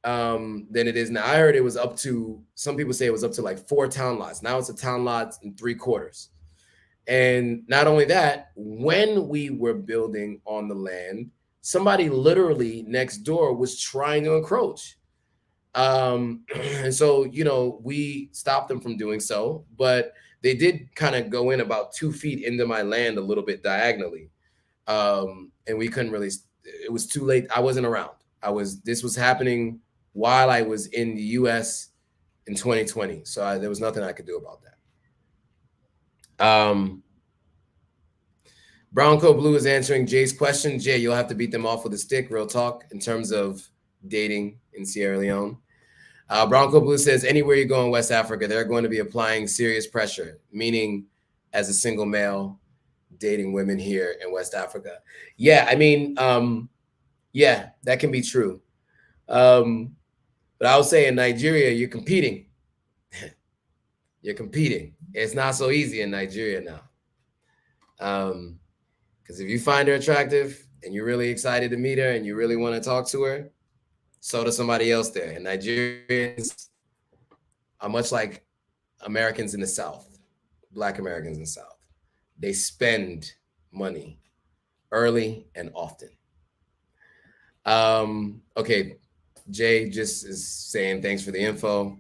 than it is now. I heard it was up to, some people say it was up to like 4 town lots. Now it's a town lot and 3/4. And not only that, when we were building on the land, somebody literally next door was trying to encroach. And so, you know, we stopped them from doing so, but they did kind of go in about 2 feet into my land a little bit diagonally. And we couldn't really, it was too late. I wasn't around. This was happening while I was in the US in 2020. So there was nothing I could do about that. Browncoat Blue is answering Jay's question. Jay, you'll have to beat them off with a stick, real talk, in terms of dating in Sierra Leone. Browncoat Blue says, anywhere you go in West Africa, they're going to be applying serious pressure, meaning as a single male dating women here in West Africa. Yeah, I mean, yeah, that can be true. But I would say in Nigeria, you're competing. You're competing. It's not so easy in Nigeria now. Because if you find her attractive and you're really excited to meet her and you really want to talk to her, so does somebody else there. And Nigerians are much like Americans in the South, Black Americans in the South. They spend money early and often. Okay, Jay just is saying thanks for the info.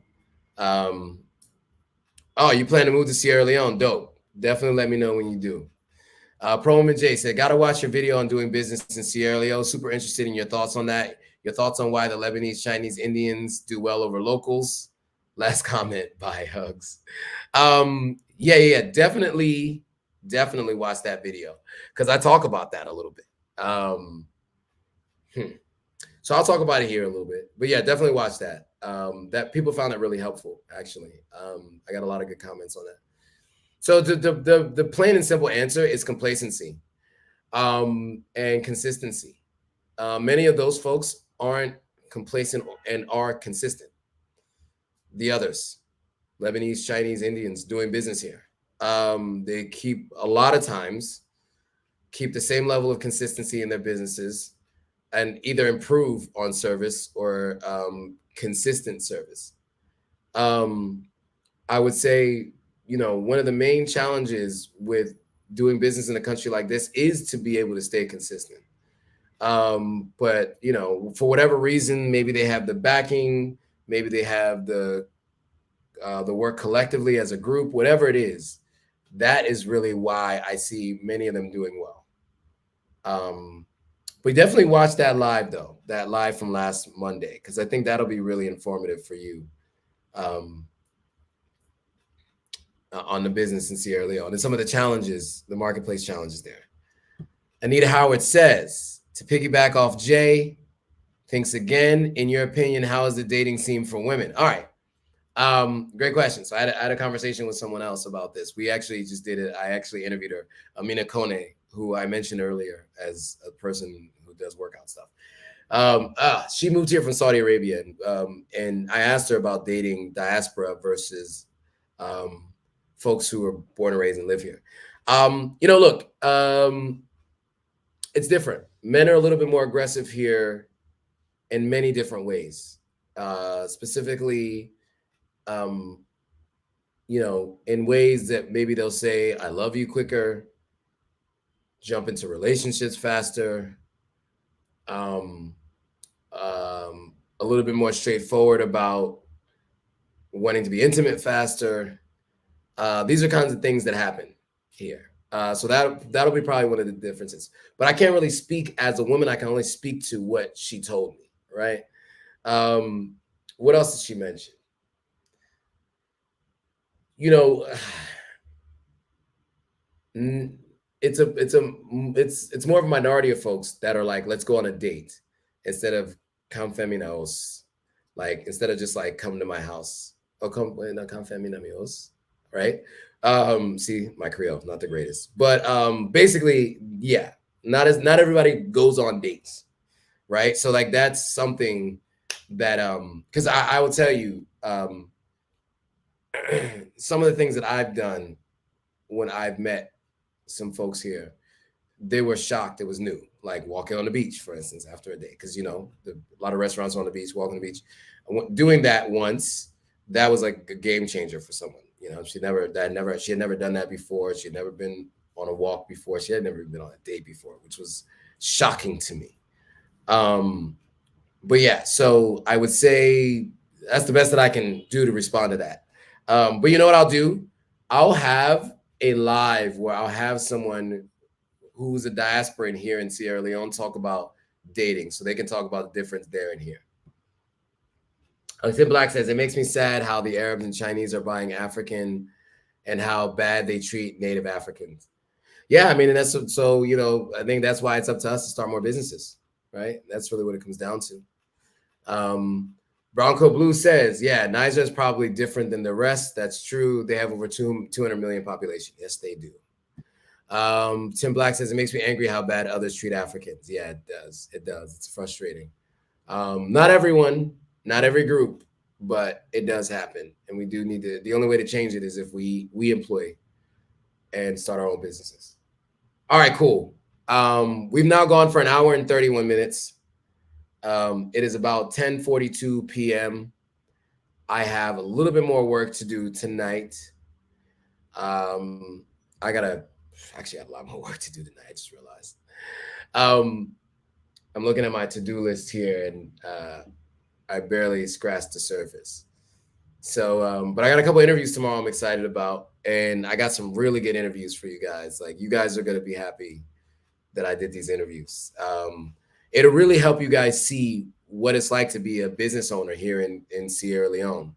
Oh, you plan to move to Sierra Leone? Dope. Definitely let me know when you do. Proman J said, gotta watch your video on doing business in Sierra Leone. Super interested in your thoughts on that. Your thoughts on why the Lebanese, Chinese, Indians do well over locals. Last comment, bye, hugs. Yeah, definitely watch that video because I talk about that a little bit. So I'll talk about it here a little bit, but yeah, definitely watch that. That people found that really helpful, actually. I got a lot of good comments on that. So the plain and simple answer is complacency and consistency. Many of those folks aren't complacent and are consistent. The others, Lebanese, Chinese, Indians doing business here, they keep a lot of times keep the same level of consistency in their businesses and either improve on service or consistent service. I would say, you know, one of the main challenges with doing business in a country like this is to be able to stay consistent. But, you know, for whatever reason, maybe they have the backing, maybe they have the work collectively as a group, whatever it is, that is really why I see many of them doing well. But definitely watch that live, though, that live from last Monday, because I think that'll be really informative for you on the business in Sierra Leone and some of the challenges, the marketplace challenges there. Anita Howard says, to piggyback off Jay, thanks again. In your opinion, how is the dating scene for women? All right. Great question. So I had a conversation with someone else about this. We actually just did it. I actually interviewed her, Amina Kone, who I mentioned earlier as a person who does workout stuff. She moved here from Saudi Arabia, and I asked her about dating diaspora versus folks who are born and raised and live here. You know, look, it's different. Men are a little bit more aggressive here in many different ways, specifically, you know, in ways that maybe they'll say, I love you quicker, jump into relationships faster, a little bit more straightforward about wanting to be intimate faster. These are kinds of things that happen here. So that'll be probably one of the differences. But I can't really speak as a woman. I can only speak to what she told me, right? What else did she mention? You know, it's more of a minority of folks that are like, let's go on a date instead of come feminos, like instead of just like come to my house or come feminos, right? See, my Krio, not the greatest, but basically, yeah, not everybody goes on dates, right? So like that's something that because I will tell you some of the things that I've done when I've met some folks here, they were shocked it was new. Like walking on the beach, for instance, after a day, because a lot of restaurants on the beach, walking on the beach. Doing that once, that was like a game changer for someone. She had never done that before. She had never been on a walk before. She had never been on a date before, which was shocking to me. But yeah, so I would say that's the best that I can do to respond to that. But you know what I'll do? I'll have a live where I'll have someone who's a diaspora here in Sierra Leone talk about dating, so they can talk about the difference there and here. Tim Black says, it makes me sad how the Arabs and Chinese are buying African and how bad they treat Native Africans. Yeah, I mean, and that's so, I think that's why it's up to us to start more businesses, right? That's really what it comes down to. Browncoat Blue says, yeah, Niger is probably different than the rest. That's true. They have over 200 million population. Yes, they do. Tim Black says, it makes me angry how bad others treat Africans. Yeah, it does. It does. It's frustrating. Not everyone, not every group, but it does happen. And we do need to, the only way to change it is if we employ and start our own businesses. All right, cool. We've now gone for an hour and 31 minutes. It is about 10:42 p.m. I have a little bit more work to do tonight. I have a lot more work to do tonight. I just realized. I'm looking at my to-do list here, and I barely scratched the surface. So, but I got a couple interviews tomorrow I'm excited about, and I got some really good interviews for you guys. Like, you guys are going to be happy that I did these interviews. It'll really help you guys see what it's like to be a business owner here in Sierra Leone.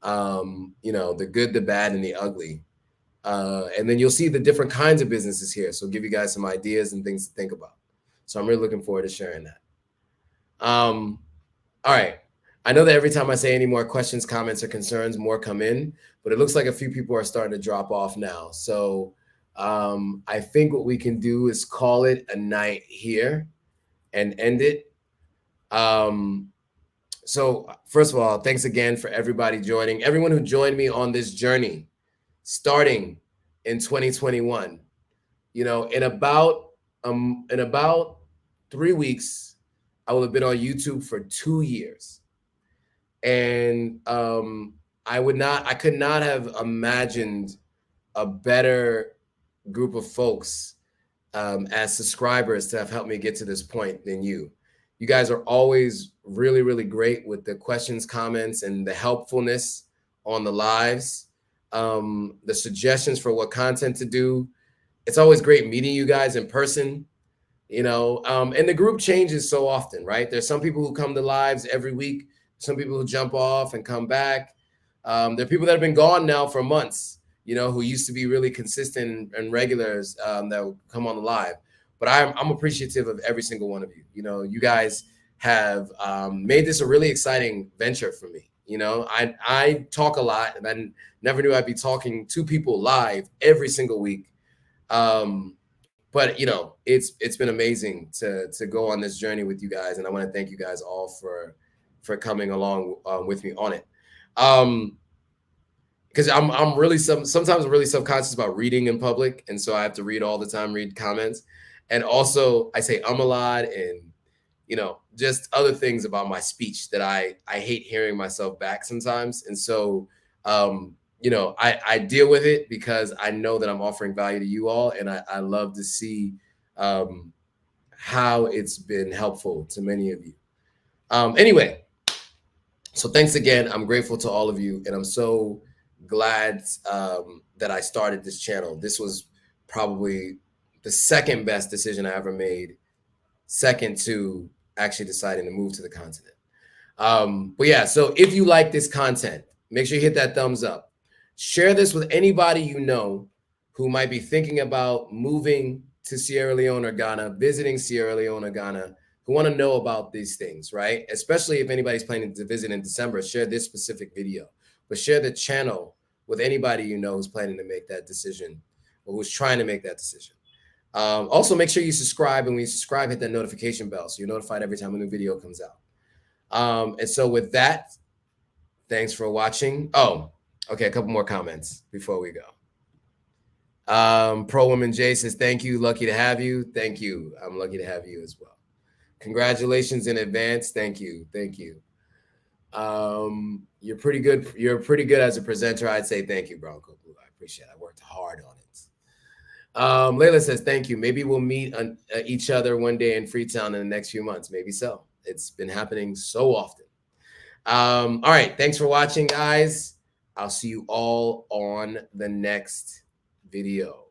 The good, the bad, and the ugly. And then you'll see the different kinds of businesses here. So give you guys some ideas and things to think about. So I'm really looking forward to sharing that. All right. I know that every time I say any more questions, comments, or concerns, more come in, but it looks like a few people are starting to drop off now. So I think what we can do is call it a night here and end it. So first of all, thanks again for everybody joining. Everyone who joined me on this journey, starting in 2021. In about 3 weeks, I will have been on YouTube for 2 years. And I could not have imagined a better group of folks as subscribers to have helped me get to this point than you. You guys are always really, really great with the questions, comments, and the helpfulness on the lives, the suggestions for what content to do. It's always great meeting you guys in person, and the group changes so often, right? There's some people who come to lives every week, some people who jump off and come back. There are people that have been gone now for months, who used to be really consistent and regulars that will come on the live. But I'm appreciative of every single one of you. You guys have made this a really exciting venture for me. I talk a lot, and I never knew I'd be talking to people live every single week. But it's been amazing to go on this journey with you guys, and I want to thank you guys all for coming along with me on it. Because I'm really sometimes I'm really subconscious about reading in public, and so I have to read all the time, read comments, and also I say a lot, and just other things about my speech that I hate hearing myself back sometimes, and so I deal with it because I know that I'm offering value to you all, and I love to see how it's been helpful to many of you. Anyway, so thanks again. I'm grateful to all of you, and I'm so glad that I started this channel. This was probably the second best decision I ever made, second to actually deciding to move to the continent. But yeah, so if you like this content, make sure you hit that thumbs up. Share this with anybody you know who might be thinking about moving to Sierra Leone or Ghana, visiting Sierra Leone or Ghana, who want to know about these things, right? Especially if anybody's planning to visit in December, share this specific video. But share the channel with anybody you know who's planning to make that decision or who's trying to make that decision. Also, make sure you subscribe, and when you subscribe, hit that notification bell so you're notified every time a new video comes out. And so with that, thanks for watching. Oh, okay, a couple more comments before we go. Pro Woman J says, thank you, lucky to have you. Thank you. I'm lucky to have you as well. Congratulations in advance. Thank you. Thank you. You're pretty good. You're pretty good as a presenter. I'd say thank you, Browncoat Blue. I appreciate it. I worked hard on it. Laila says, thank you. Maybe we'll meet each other one day in Freetown in the next few months. Maybe so. It's been happening so often. All right. Thanks for watching, guys. I'll see you all on the next video.